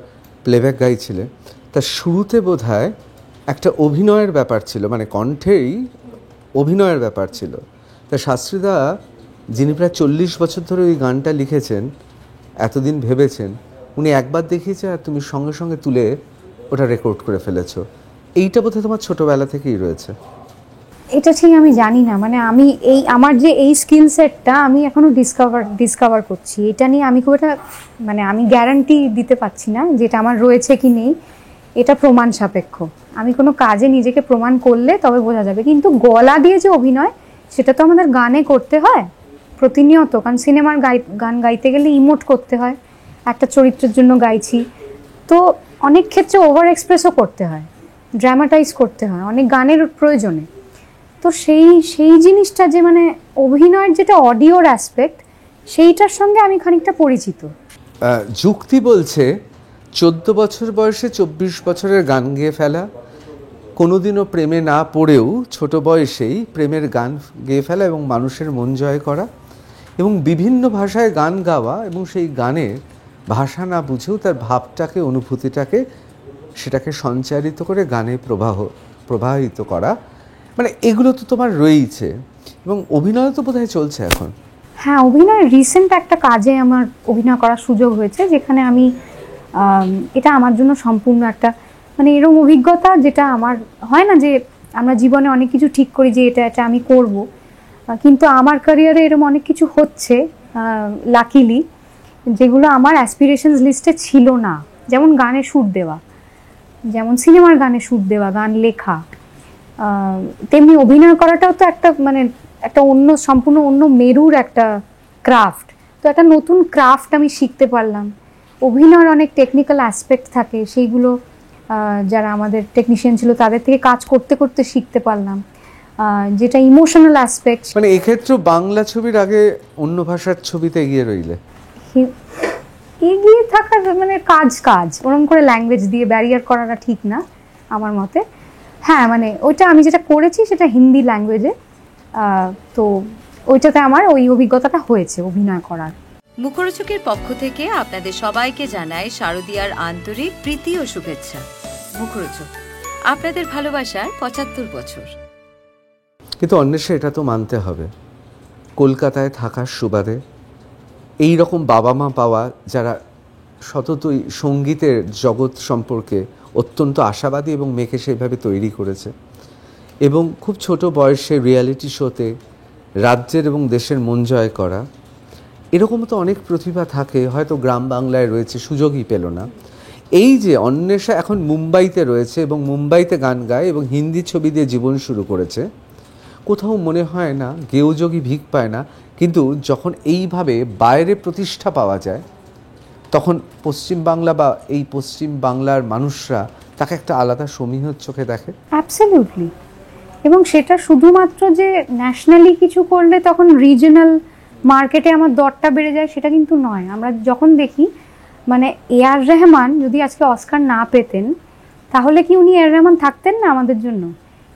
প্লেব্যাক গাইছিলে, তার শুরুতে বোধহয় একটা অভিনয়ের ব্যাপার ছিল, মানে কণ্ঠেই অভিনয়ের ব্যাপার ছিল। তা শাস্ত্রীদা, যিনি প্রায় 40 বছর ধরে ওই গানটা লিখেছেন, এতদিন ভেবেছেন, উনি একবার দেখিয়েছে আর তুমি সঙ্গে সঙ্গে তুলে ওটা রেকর্ড করে ফেলেছো। এইটা বোধহয় তোমার ছোটোবেলা থেকেই রয়েছে। এটা ঠিক আমি জানি না, মানে আমি আমার যে এই স্কিল সেটটা আমি এখনো ডিসকভার করছি। এটা নিয়ে আমি খুব একটা, মানে আমি গ্যারান্টি দিতে পারছি না যেটা আমার রয়েছে কি নেই, এটা প্রমাণ সাপেক্ষ। আমি কোনো কাজে নিজেকে প্রমাণ করলে তবে বোঝা যাবে। কিন্তু গলা দিয়ে যে অভিনয়, সেটা তো আমাদের গানে করতে হয় প্রতিনিয়ত, কারণ সিনেমার গান গাইতে গেলে ইমোট করতে হয়, একটা চরিত্রের জন্য গাইছি, তো অনেক ক্ষেত্রে ওভার এক্সপ্রেসও করতে হয়, ড্রামাটাইজ করতে হয় অনেক গানের প্রয়োজনে। তো সেই জিনিসটা যে মানে অভিনয়ের যেটা অডিওর অ্যাসপেক্ট, সেইটার সঙ্গে আমি খানিকটা পরিচিত। যুক্তি বলছে 14 বছর বয়সে 24 বছরের গান গেয়ে ফেলা, কোনোদিনও প্রেমে না পড়েও ছোট বয়সেই প্রেমের গান গেয়ে ফেলা এবং মানুষের মন জয় করা, এবং বিভিন্ন ভাষায় গান গাওয়া, এবং সেই গানের ভাষা না বুঝেও তার ভাবটাকে, অনুভূতিটাকে, সেটাকে সঞ্চারিত করে গানে প্রবাহিত করা, মানে এগুলো তো তোমার রয়েইছে। এবং অভিনয় তো বোধহয় চলছে এখন। হ্যাঁ, অভিনয় রিসেন্ট একটা কাজে আমার অভিনয় করার সুযোগ হয়েছে, যেখানে আমি এটা আমার জন্য সম্পূর্ণ একটা, মানে এরকম অভিজ্ঞতা যেটা আমার হয় না, যে আমরা জীবনে অনেক কিছু ঠিক করি যে এটা এটা আমি করব, কিন্তু আমার ক্যারিয়ারে এরকম অনেক কিছু হচ্ছে লাকিলি, যেগুলো আমার অ্যাসপিরেশনস লিস্টে ছিল না। যেমন গানে সুর দেওয়া, যেমন সিনেমার গানে সুর দেওয়া, গান লেখা, তেমনি অভিনয় করাটাও তো একটা মানে একটা অন্য সম্পূর্ণ অন্য মেরুর একটা ক্রাফট। তো একটা নতুন ক্রাফট আমি শিখতে পারলাম। অভিনয়ের অনেক টেকনিক্যাল অ্যাসপেক্ট থাকে, সেইগুলো যারা আমাদের টেকনিশিয়ান ছিল তাদের থেকে কাজ করতে করতে শিখতে পারলাম। যেটা ইমোশনাল অ্যাসপেক্ট, মানে এক্ষেত্রে বাংলা ছবির আগে অন্য ভাষার ছবিতে এগিয়ে রইলে? এগিয়ে থাকার মানে কাজ ওরকম করে ল্যাঙ্গুয়েজ দিয়ে ব্যারিয়ার করাটা ঠিক না আমার মতে। হ্যাঁ মানে ওইটা আমি যেটা করেছি সেটা হিন্দি ল্যাঙ্গুয়েজে, তো ওইটাতে আমার ওই অভিজ্ঞতাটা হয়েছে অভিনয় করার। মুখরোচকের পক্ষ থেকে আপনাদের সবাইকে জানাই শারদীয়ার আন্তরিক প্রীতি ও শুভেচ্ছা। মুখরোচক, আপনাদের ভালোবাসার ৭৫ বছর। কিন্তু অন্বেষা এটা তো মানতে হবে, কলকাতায় থাকার সুবাদে এই রকম বাবা মা পাওয়া, যারা সততই সঙ্গীতের জগৎ সম্পর্কে অত্যন্ত আশাবাদী এবং মেয়েকে সেইভাবে তৈরি করেছে, এবং খুব ছোট বয়সে রিয়ালিটি শোতে রাজ্যের এবং দেশের মন জয় করা, এরকম তো অনেক প্রতিভা থাকে, হয়তো গ্রাম বাংলায় রয়েছে, সুযোগই পেল না। এই যে অন্বেষা এখন মুম্বাইতে রয়েছে এবং মুম্বাইতে গান গায় এবং হিন্দি ছবি দিয়ে জীবন শুরু করেছে, কোথাও মনে হয় না গেয়যোগী ভিক পায় না, কিন্তু যখন এইভাবে বাইরে প্রতিষ্ঠা পাওয়া যায় তখন পশ্চিম বাংলা বা এই পশ্চিম বাংলার মানুষরা তাকে একটা আলাদা সমীহর চোখে দেখে। অ্যাবসলিউটলি। এবং সেটা শুধুমাত্র যে ন্যাশনালি কিছু করলে তখন রিজনাল মার্কেটে আমার দরটা বেড়ে যায় সেটা কিন্তু নয়। আমরা যখন দেখি মানে A.R. রহমান যদি আজকে অস্কার না পেতেন তাহলে কি উনি A.R. রহমান থাকতেন না আমাদের জন্য?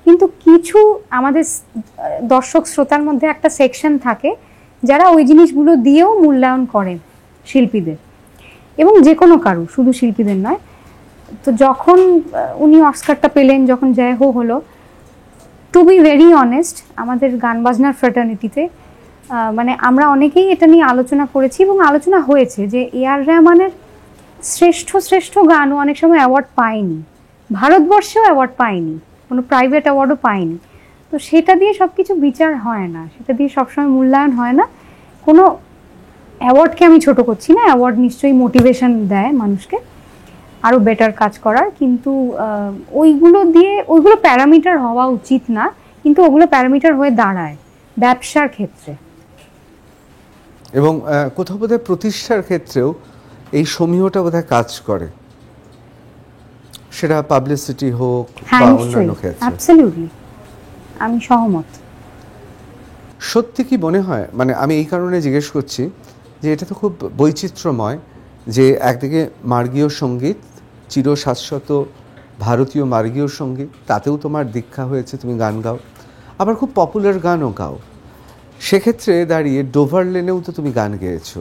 কিন্তু কিছু আমাদের দর্শক শ্রোতার মধ্যে একটা সেকশন থাকে যারা ওই জিনিসগুলো দিয়েও মূল্যায়ন করে শিল্পীদের, এবং যে কোনো কারো, শুধু শিল্পীদের নয়। তো যখন উনি অস্কারটা পেলেন, যখন জয় হো হলো, টু বি ভেরি অনেস্ট, আমাদের গান বাজনার ফ্র্যাটার্নিটিতে মানে আমরা অনেকেই এটা নিয়ে আলোচনা করেছি এবং আলোচনা হয়েছে যে A.R. রহমানের শ্রেষ্ঠ গানও অনেক সময় অ্যাওয়ার্ড পায়নি, ভারতবর্ষেও অ্যাওয়ার্ড পায়নি, কোনো প্রাইভেট অ্যাওয়ার্ডও পায়নি। তো সেটা দিয়ে সব কিছু বিচার হয় না, সেটা দিয়ে সবসময় মূল্যায়ন হয় না। কোনো অ্যাওয়ার্ডকে আমি ছোট করছি না, অ্যাওয়ার্ড নিশ্চয়ই মোটিভেশন দেয় মানুষকে আরও বেটার কাজ করার, কিন্তু ওইগুলো প্যারামিটার হওয়া উচিত না, কিন্তু ওগুলো প্যারামিটার হয়ে দাঁড়ায় ব্যবসার ক্ষেত্রে এবং কোথাও বোধহয় প্রতিষ্ঠার ক্ষেত্রেও এই সমীহটা বোধহয় কাজ করে, সেটা পাবলিসিটি হোক বা অন্যান্য ক্ষেত্রে। অ্যাবসলিউটলি, আমি সহমত। সত্যি কি মনে হয়, মানে আমি এই কারণে জিজ্ঞেস করছি যে এটা তো খুব বৈচিত্র্যময়, যে একদিকে মার্গীয় সঙ্গীত, চিরশাশ্বত ভারতীয় মার্গীয় সঙ্গীত, তাতেও তোমার দীক্ষা হয়েছে, তুমি গান গাও, আবার খুব পপুলার গানও গাও। সেক্ষেত্রে দাঁড়িয়ে ডোভার লেনেও তো তুমি গান গেয়েছো,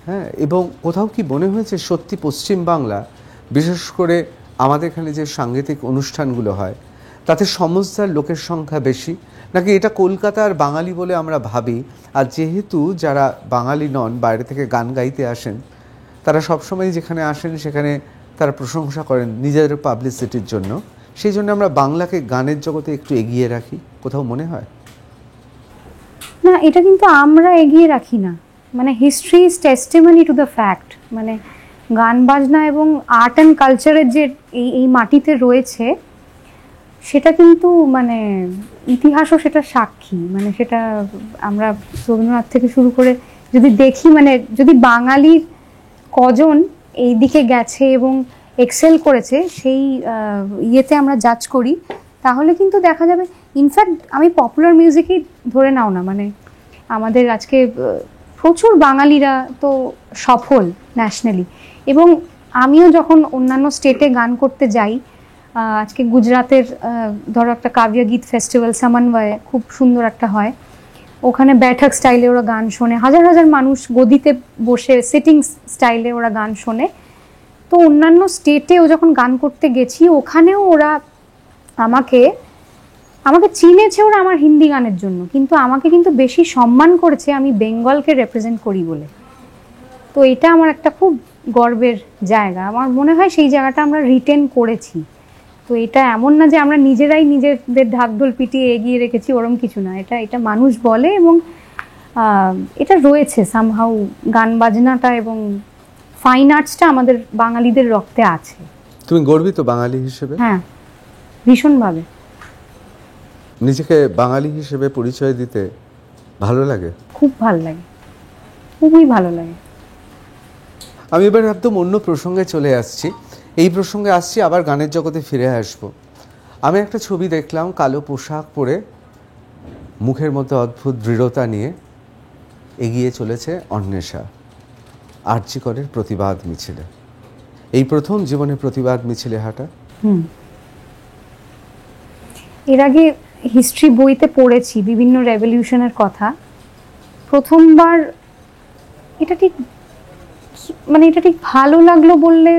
হ্যাঁ। এবং কোথাও কি মনে হয়েছে সত্যি পশ্চিম বাংলা, বিশেষ করে আমাদের এখানে যে সাংগীতিক অনুষ্ঠানগুলো হয় তাতে সমস্যার লোকের সংখ্যা বেশি, নাকি এটা কলকাতা আর বাঙালি বলে আমরা ভাবি, আর যেহেতু যারা বাঙালি নন বাইরে থেকে গান গাইতে আসেন তারা সবসময় যেখানে আসেন সেখানে তারা প্রশংসা করেন নিজেদের পাবলিসিটির জন্য, সেই জন্য আমরা বাংলাকে গানের জগতে একটু এগিয়ে রাখি, কোথাও মনে হয় না? এটা কিন্তু আমরা এগিয়ে রাখি না, মানে history is testimony to the fact. মানে গান বাজনা এবং আর্ট অ্যান্ড কালচারের যে এই মাটিতে রয়েছে সেটা কিন্তু মানে ইতিহাসও সেটা সাক্ষী। মানে সেটা আমরা রবীন্দ্রনাথ থেকে শুরু করে যদি দেখি, মানে যদি বাঙালির কজন এই দিকে গেছে এবং এক্সেল করেছে সেই ইয়েতে আমরা জাজ করি, তাহলে কিন্তু দেখা যাবে। ইনফ্যাক্ট আমি পপুলার মিউজিকই ধরে নাও না, মানে আমাদের আজকে প্রচুর বাঙালিরা তো সফল ন্যাশনালি, এবং আমিও যখন অন্যান্য স্টেটে গান করতে যাই, আজকে গুজরাতের ধরো একটা কাব্য গীত ফেস্টিভ্যাল সমন্বয়ে খুব সুন্দর একটা হয়, ওখানে ব্যাঠক স্টাইলে ওরা গান শোনে, হাজার হাজার মানুষ গদিতে বসে সিটিং স্টাইলে ওরা গান শোনে। তো অন্যান্য স্টেটেও যখন গান করতে গেছি ওখানেও ওরা আমাকে চিনেছে ওরা আমার হিন্দি গানের জন্য, কিন্তু আমাকে কিন্তু বেশি সম্মান করেছে আমি বেঙ্গলকে রিপ্রেজেন্ট করি বলে। তো এটা আমার একটা খুব গর্বের জায়গা, আমার মনে হয় সেই জায়গাটা আমরা রিটেন করেছি। তো তো এটা এমন না যে আমরা নিজেরাই নিজেদের ঢাকঢোল পিটিয়ে এগিয়ে রেখেছি, ওরম কিছু না। এটা মানুষ বলে এবং এটা রয়েছে সামহাউ, গান বাজনাটা এবং ফাইন আর্টসটা আমাদের বাঙালিদের রক্তে আছে। তুমি গর্বিত বাঙালি হিসেবে? হ্যাঁ, ভীষণভাবে। নিজেকে বাঙালি হিসেবে পরিচয় দিতে ভালো লাগে? খুব ভালো লাগে, খুবই ভালো লাগে। আমি এবার একদম অন্য প্রসঙ্গে চলে আসছি। এই প্রসঙ্গে আসছি, আবার গানের জগতে ফিরে আসবো। আমি একটা ছবি দেখলাম, কালো পোশাক পরে মুখের মধ্যে অদ্ভুত দৃঢ়তা নিয়ে এগিয়ে চলেছে অন্বেষা আরজি করের প্রতিবাদ মিছিলে। এই প্রথম জীবনে প্রতিবাদ মিছিলে হাঁটা। এর আগে হিস্ট্রি বইতে পড়েছি বিভিন্ন রেভলিউশনের কথা। প্রথমবার এটা ঠিক ভালো লাগলো বললে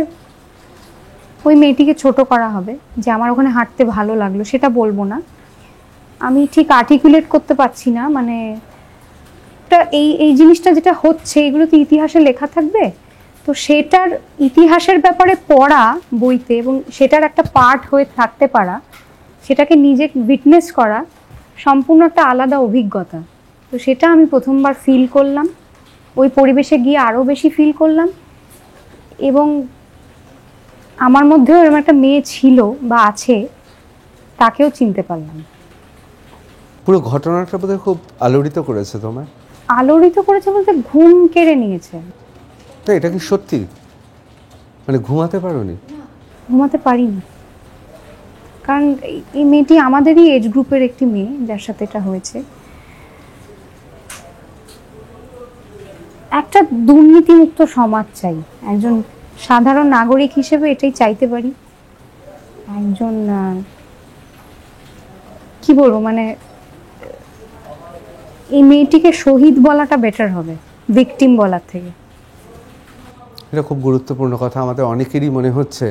ওই মেয়েটিকে ছোট করা হবে, যে আমার ওখানে হাঁটতে ভালো লাগলো সেটা বলবো না। আমি ঠিক আর্টিকুলেট করতে পারছি না, মানে এই জিনিসটা যেটা হচ্ছে এগুলো তো ইতিহাসে লেখা থাকবে, তো সেটার ইতিহাসের ব্যাপারে পড়া বইতে এবং সেটার একটা পার্ট হয়ে থাকতে পারা, সেটাকে নিজে উইটনেস করা সম্পূর্ণ একটা আলাদা অভিজ্ঞতা। তো সেটা আমি প্রথমবার ফিল করলাম, ওই পরিবেশে গিয়ে আরও বেশি ফিল করলাম। এবং আমার মধ্যেও এরকম একটা মেয়ে ছিল বা আছে, তাকেও চিনতে পারলাম। পুরো ঘটনাটা বোধহয় খুব আলোড়িত করেছে তোমায়। আলোড়িত করেছে বলতে ঘুম কেড়ে নিয়েছে। তো এটা কি সত্যি? মানে ঘুমাতে পারোনি? ঘুমাতে পারিনি, কারণ এই মেয়েটি আমাদেরই এজ গ্রুপের একটি মেয়ে যার সাথে এটা হয়েছে। একটা দুর্নীতিমুক্ত সমাজ চাই, একজন সাধারণ নাগরিক হিসেবে এটাই চাইতে পারি। একজন কি বলবো, মানে এই মেয়েটিকে শহীদ বলাটা বেটার হবে ভিকটিম বলার থেকে। এটা খুব গুরুত্বপূর্ণ কথা। আমাদের অনেকেরই মনে হচ্ছে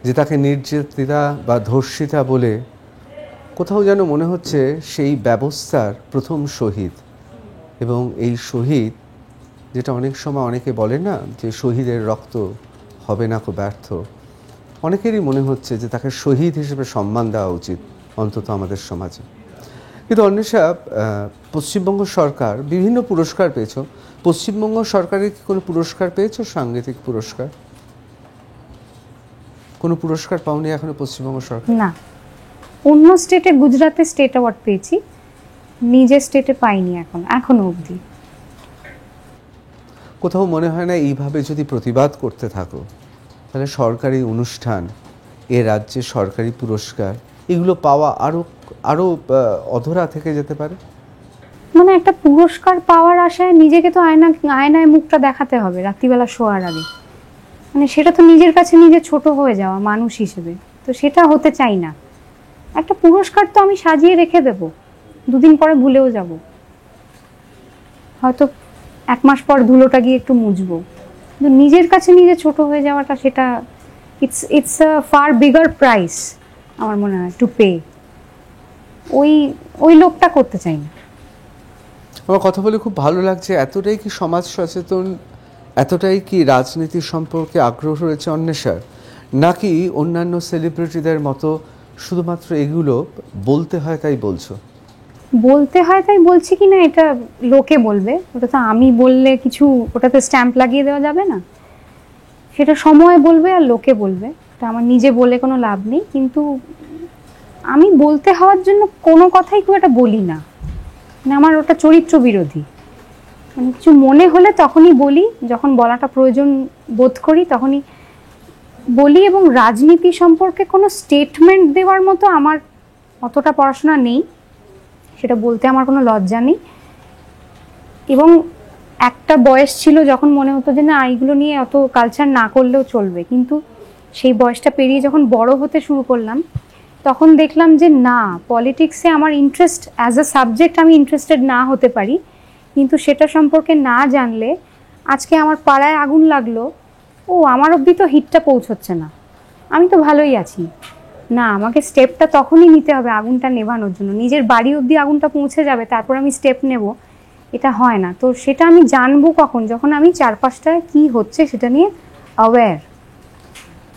যে তাকে নির্যাতিতা বা ধর্ষিতা বলে কোথাও যেন মনে হচ্ছে সেই ব্যবস্থার প্রথম শহীদ। এবং এই শহীদ, যেটা অনেক সময় অনেকে বলে না যে শহীদের রক্ত হবে না কো ব্যর্থ, অনেকেরই মনে হচ্ছে যে তাকে শহীদ হিসেবে সম্মান দেওয়া উচিত অন্তত আমাদের সমাজে। কিন্তু অন্বেষা, পশ্চিমবঙ্গ সরকার বিভিন্ন পুরস্কার পেয়েছো, পশ্চিমবঙ্গ সরকারের কি কোনো পুরস্কার পেয়েছো? সাংগীতিক পুরস্কার কোনো পুরস্কার পাওনি এখনো পশ্চিমবঙ্গ সরকার? না, অন্য স্টেটে, গুজরাটে স্টেট অ্যাওয়ার্ড পেয়েছি, নিজের স্টেটে পাইনি এখনো অবধি। কোথাও মনে হয় না এইভাবে যদি প্রতিবাদ করতে থাকো তাহলে সরকারি অনুষ্ঠান, এ রাজ্যে সরকারি পুরস্কার, এগুলো পাওয়া আরো অধরা থেকে যেতে পারে? মানে একটা পুরস্কার পাওয়ার আশায় নিজেকে তো আয়নায় মুখটা দেখাতে হবে রাত্রিবেলা শোয়ার আগে, মানে সেটা তো নিজের কাছে নিজে ছোট হয়ে যাওয়া মানুষ হিসেবে, তো সেটা হতে চাই না। একটা পুরস্কার তো আমি সাজিয়ে রেখে দেব, দুদিন পরে ভুলেও যাব, হয়তো 1 মাস পর ধুলোটা গিয়ে একটু মুছবো, কিন্তু নিজের কাছে নিজে ছোট হয়ে যাওয়াটা, সেটা it's a fur bigger price আমার মনে হয় টু পে। ওই লোকটা করতে চাই না। আমার কথা বলে খুব ভালো লাগছে। এতটাই কি সমাজ সচেতন, এতটাই কি রাজনীতি সম্পর্কে আগ্রহ রয়েছে অন্বেষার, নাকি অন্যান্য সেলিব্রিটিদের মতো শুধুমাত্র এগুলো বলতে হয় তাই বলছো? বলতে হয় তাই বলছি কি না এটা লোকে বলবে, ওটা তো আমি বললে কিছু, ওটাতে স্ট্যাম্প লাগিয়ে দেওয়া যাবে না, সেটা সময় বলবে আর লোকে বলবে, এটা আমার নিজে বলে কোনো লাভ নেই। কিন্তু আমি বলতে হওয়ার জন্য কোনো কথাই খুব একটা বলি না, মানে আমার ওটা চরিত্র বিরোধী। মানে কিছু মনে হলে তখনই বলি, যখন বলাটা প্রয়োজন বোধ করি তখনই বলি। এবং রাজনীতি সম্পর্কে কোনো স্টেটমেন্ট দেওয়ার মতো আমার অতটা পড়াশোনা নেই, সেটা বলতে আমার কোনো লজ্জা নেই। এবং একটা বয়স ছিল যখন মনে হতো যে না, এইগুলো নিয়ে অত কালচার না করলেও চলবে, কিন্তু সেই বয়সটা পেরিয়ে যখন বড় হতে শুরু করলাম তখন দেখলাম যে না, পলিটিক্সে আমার ইন্টারেস্ট অ্যাজ আ সাবজেক্ট আমি ইন্টারেস্টেড না হতে পারি, কিন্তু সেটা সম্পর্কে না জানলে, আজকে আমার পাড়ায় আগুন লাগলো, আমার অবধি তো হিটটা পৌঁছচ্ছে না, আমি তো ভালোই আছি, না আমাকে স্টেপটা তখনই নিতে হবে আগুনটা নেভানোর জন্য, নিজের বাড়ি অবধি আগুনটা পৌঁছে যাবে তারপর আমি স্টেপ নেব, এটা হয় না। তো সেটা আমি জানবো কখন, যখন আমি চারপাশটায় কি হচ্ছে সেটা নিয়ে অ্যাওয়্যার।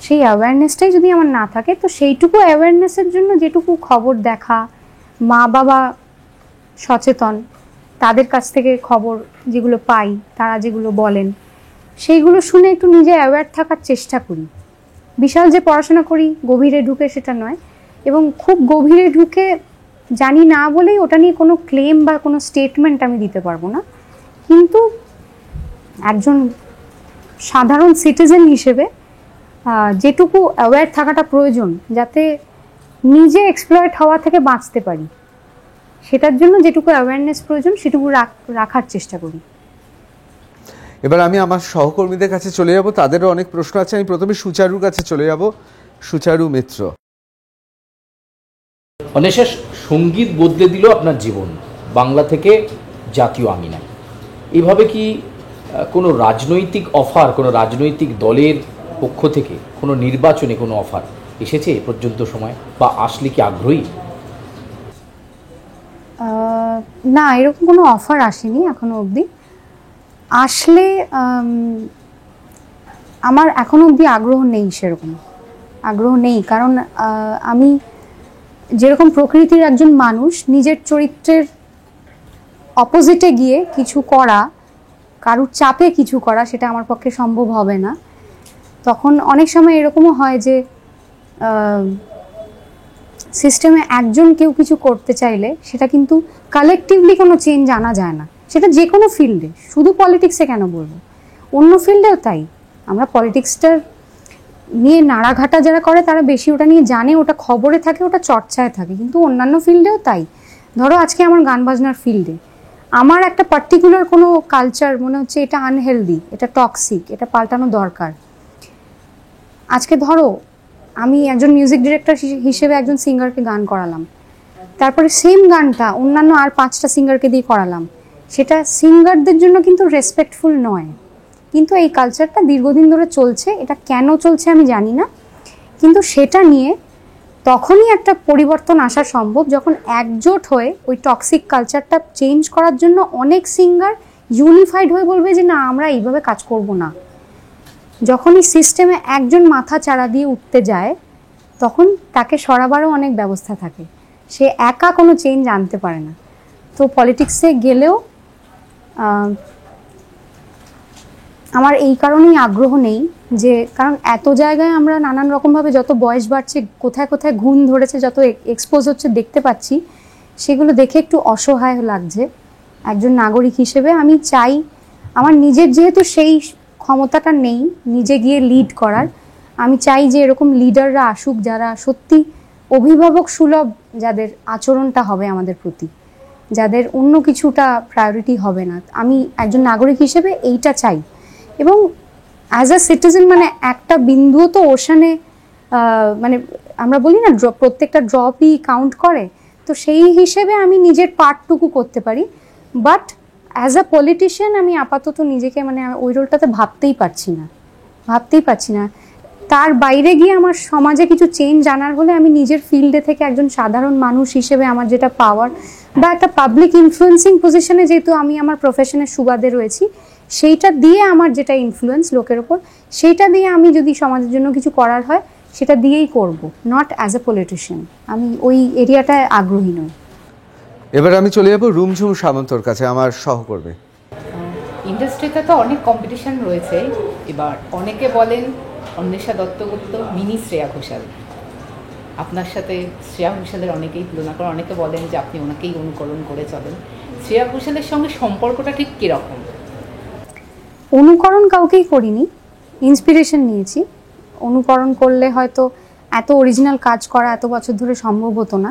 সেই অ্যাওয়ারনেসটাই যদি আমার না থাকে, তো সেইটুকু অ্যাওয়ারনেসের জন্য যেটুকু খবর দেখা, মা বাবা সচেতন, তাদের কাছ থেকে খবর যেগুলো পাই, তারা যেগুলো বলেন, সেইগুলো শুনে একটু নিজে অ্যাওয়্যার থাকার চেষ্টা করি। বিশাল যে পড়াশোনা করি গভীরে ঢুকে সেটা নয়, এবং খুব গভীরে ঢুকে জানি না বলেই ওটা নিয়ে কোনো ক্লেম বা কোনো স্টেটমেন্ট আমি দিতে পারবো না, কিন্তু একজন সাধারণ সিটিজেন হিসেবে যেটুকু অ্যাওয়্যার থাকাটা প্রয়োজন যাতে নিজে এক্সপ্লয়েট হওয়া থেকে বাঁচতে পারি, সেটার জন্য যেটুকু অ্যাওয়ারনেস প্রয়োজন সেটুকু রাখার চেষ্টা করি। এবার আমি আমার সহকর্মীদের কাছে চলে যাব, তাদেরও অনেক প্রশ্ন আছে। আমি প্রথমে সুচারুর কাছে চলে যাব। সুচারু মিত্র। অন্বেষা, সঙ্গীত বদলে দিল আপনার জীবন, বাংলা থেকে জাতীয় আঙিনায়। এইভাবে কি কোনো রাজনৈতিক অফার, কোনো রাজনৈতিক দলের পক্ষ থেকে কোনো নির্বাচনে কোনো অফার এসেছে এ পর্যন্ত সময়, বা আসলে কি আগ্রহী? না, এরকম কোনো অফার আসেনি এখনো অবধি। আসলে আমার এখনো অবধি আগ্রহ নেই, সেরকম আগ্রহ নেই। কারণ আমি যেরকম প্রকৃতির একজন মানুষ, নিজের চরিত্রের অপোজিটে গিয়ে কিছু করা, কারুর চাপে কিছু করা, সেটা আমার পক্ষে সম্ভব হবে না। তখন অনেক সময় এরকমও হয় যে সিস্টেমে একজন কেউ কিছু করতে চাইলে সেটা কিন্তু কালেকটিভলি কোনো চেঞ্জ আনা যায় না, সেটা যে কোনো ফিল্ডে, শুধু পলিটিক্সে কেন বলবো, অন্য ফিল্ডেও তাই। আমরা পলিটিক্সটার নিয়ে নাড়াঘাটা যারা করে তারা বেশি ওটা নিয়ে জানে, ওটা খবরে থাকে, ওটা চর্চায় থাকে, কিন্তু অন্যান্য ফিল্ডেও তাই। ধরো আজকে আমার গান বাজনার ফিল্ডে আমার একটা পার্টিকুলার কোনো কালচার মনে হচ্ছে এটা আনহেলদি, এটা টক্সিক, এটা পাল্টানো দরকার। আজকে ধরো আমি একজন মিউজিক ডিরেক্টর হিসেবে একজন সিঙ্গারকে গান করালাম, তারপরে সেম গানটা অন্যান্য আর 5টা সিঙ্গারকে দিয়ে করালাম, সেটা সিঙ্গারদের জন্য কিন্তু রেসপেক্টফুল নয়। কিন্তু এই কালচারটা দীর্ঘদিন ধরে চলছে, এটা কেন চলছে আমি জানি না, কিন্তু সেটা নিয়ে তখনই একটা পরিবর্তন আসা সম্ভব যখন একজোট হয়ে ওই টক্সিক কালচারটা চেঞ্জ করার জন্য অনেক সিঙ্গার ইউনিফাইড হয়ে বলবে যে না, আমরা এইভাবে কাজ করব না। যখন এই সিস্টেমে একজন মাথা চাড়া দিয়ে উঠতে যায়, তখন তাকে সরাবারও অনেক ব্যবস্থা থাকে, সে একা কোনো চেঞ্জ আনতে পারে না। তো পলিটিক্সে গেলেও আমার এই কারণেই আগ্রহ নেই, যে কারণ এত জায়গায় আমরা নানান রকমভাবে যত বয়স বাড়ছে, কোথায় কোথায় ঘুণ ধরেছে, যত এক্সপোজ হচ্ছে দেখতে পাচ্ছি, সেগুলো দেখে একটু অসহায় লাগছে। একজন নাগরিক হিসেবে আমি চাই, আমার নিজের যেহেতু সেই ক্ষমতাটা নেই নিজে গিয়ে লিড করার, আমি চাই যে এরকম লিডাররা আসুক যারা সত্যি অভিভাবক সুলভ, যাদের আচরণটা হবে আমাদের প্রতি, যাদের অন্য কিছুটা প্রায়োরিটি হবে না। আমি একজন নাগরিক হিসেবে এইটা চাই। এবং অ্যাজ আ সিটিজেন, মানে একটা বিন্দুও তো ওশানে, মানে আমরা বলি না প্রত্যেকটা ড্রপই কাউন্ট করে, তো সেই হিসেবে আমি নিজের পার্টটুকু করতে পারি। বাট অ্যাজ আ পলিটিশিয়ান আমি আপাতত নিজেকে মানে ওই রোলটাতে ভাবতেই পারছি না। তার বাইরে গিয়ে আমার সমাজে কিছু চেঞ্জ আনার হলে আমি নিজের ফিল্ডে থেকে একজন সাধারণ মানুষ হিসেবে আমার যেটা পাওয়ার, বা একটা পাবলিক ইনফ্লুয়েন্সিং পজিশনে যেহেতু আমি আমার প্রফেশনের সুবাদে রয়েছি, সেইটা দিয়ে আমার যেটা ইনফ্লুয়েন্স লোকের ওপর, সেইটা দিয়ে আমি যদি সমাজের জন্য কিছু করার হয় সেটা দিয়েই করব, নট অ্যাজ এ পলিটিশিয়ান। আমি ওই এরিয়াটায় আগ্রহী নই। এবার আমি চলে যাব রুমঝুম সামন্তর কাছে, আমার সহকর্মী। ইন্ডাস্ট্রিতে তো অনেক কম্পিটিশন রয়েছে। এবার অনেকে বলেন অন্বেষা দত্তগুপ্ত মিনি শ্রেয়া ঘোষাল, আপনার সাথে শ্রেয়া ঘোষালের অনেকেই তুলনা করে, অনেকে বলেন যে আপনি ওনাকেই অনুকরণ করে চলেন। শ্রেয়া ঘোষালের সঙ্গে সম্পর্কটা ঠিক কীরকম? অনুকরণ কাউকেই করিনি, ইন্সপিরেশন নিয়েছি। অনুকরণ করলে হয়তো এত অরিজিনাল কাজ করা এত বছর ধরে সম্ভব হতো না,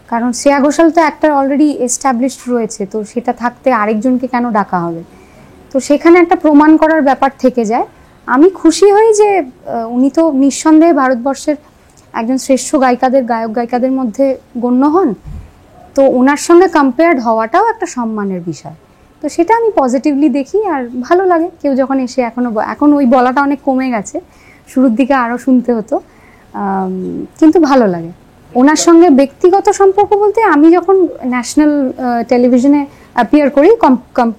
কারণ শ্রেয়া ঘোষাল তো একটা অলরেডি এস্টাবলিশড রয়েছে, তো সেটা থাকতে আরেকজনকে কেন ডাকা হবে? তো সেখানে একটা প্রমাণ করার ব্যাপার থেকে যায়। আমি খুশি হই যে উনি তো নিঃসন্দেহে ভারতবর্ষের একজন শ্রেষ্ঠ গায়ক গায়িকাদের মধ্যে গণ্য হন, তো ওনার সঙ্গে কম্পেয়ার্ড হওয়াটাও একটা সম্মানের বিষয়। তো সেটা আমি পজিটিভলি দেখি, আর ভালো লাগে কেউ যখন এসে, এখন ওই বলাটা অনেক কমে গেছে, শুরুর দিকে আরও শুনতে হতো, কিন্তু ভালো লাগে। ওনার সঙ্গে ব্যক্তিগত সম্পর্ক বলতে, আমি যখন ন্যাশনাল টেলিভিশনে অ্যাপিয়ার করি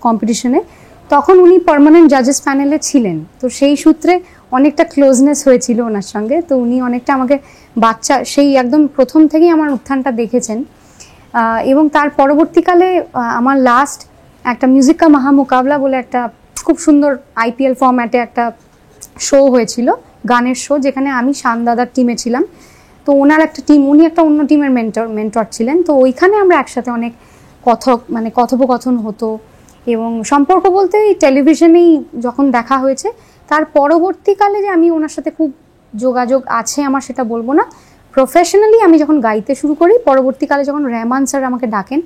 কম্পিটিশনে, তখন উনি পার্মানেন্ট জাজেস প্যানেলে ছিলেন, তো সেই সূত্রে অনেকটা ক্লোজনেস হয়েছিল ওনার সঙ্গে। তো উনি অনেকটা আমাকে বাচ্চা সেই একদম প্রথম থেকেই আমার উত্থানটা দেখেছেন। এবং তার পরবর্তীকালে আমার লাস্ট একটা মিউজিক কা মহামোকাবলা বলে একটা খুব সুন্দর IPL ফরম্যাটে একটা শো হয়েছিল, গানের শো, যেখানে আমি শান দাদার টিমে ছিলাম। তো ওনার একটা টিম, উনি একটা অন্য টিমের মেন্টর ছিলেন। তো ওইখানে আমরা একসাথে অনেক কথোপকথন হতো এবং সম্পর্ক বলতে এই টেলিভিশনেই যখন দেখা হয়েছে। তার পরবর্তীকালে যে আমি ওনার সাথে খুব যোগাযোগ আছে আমার, সেটা বলবো না। প্রফেশনালি আমি যখন গাইতে শুরু করি, পরবর্তীকালে যখন রহমান স্যার আমাকে ডাকেন,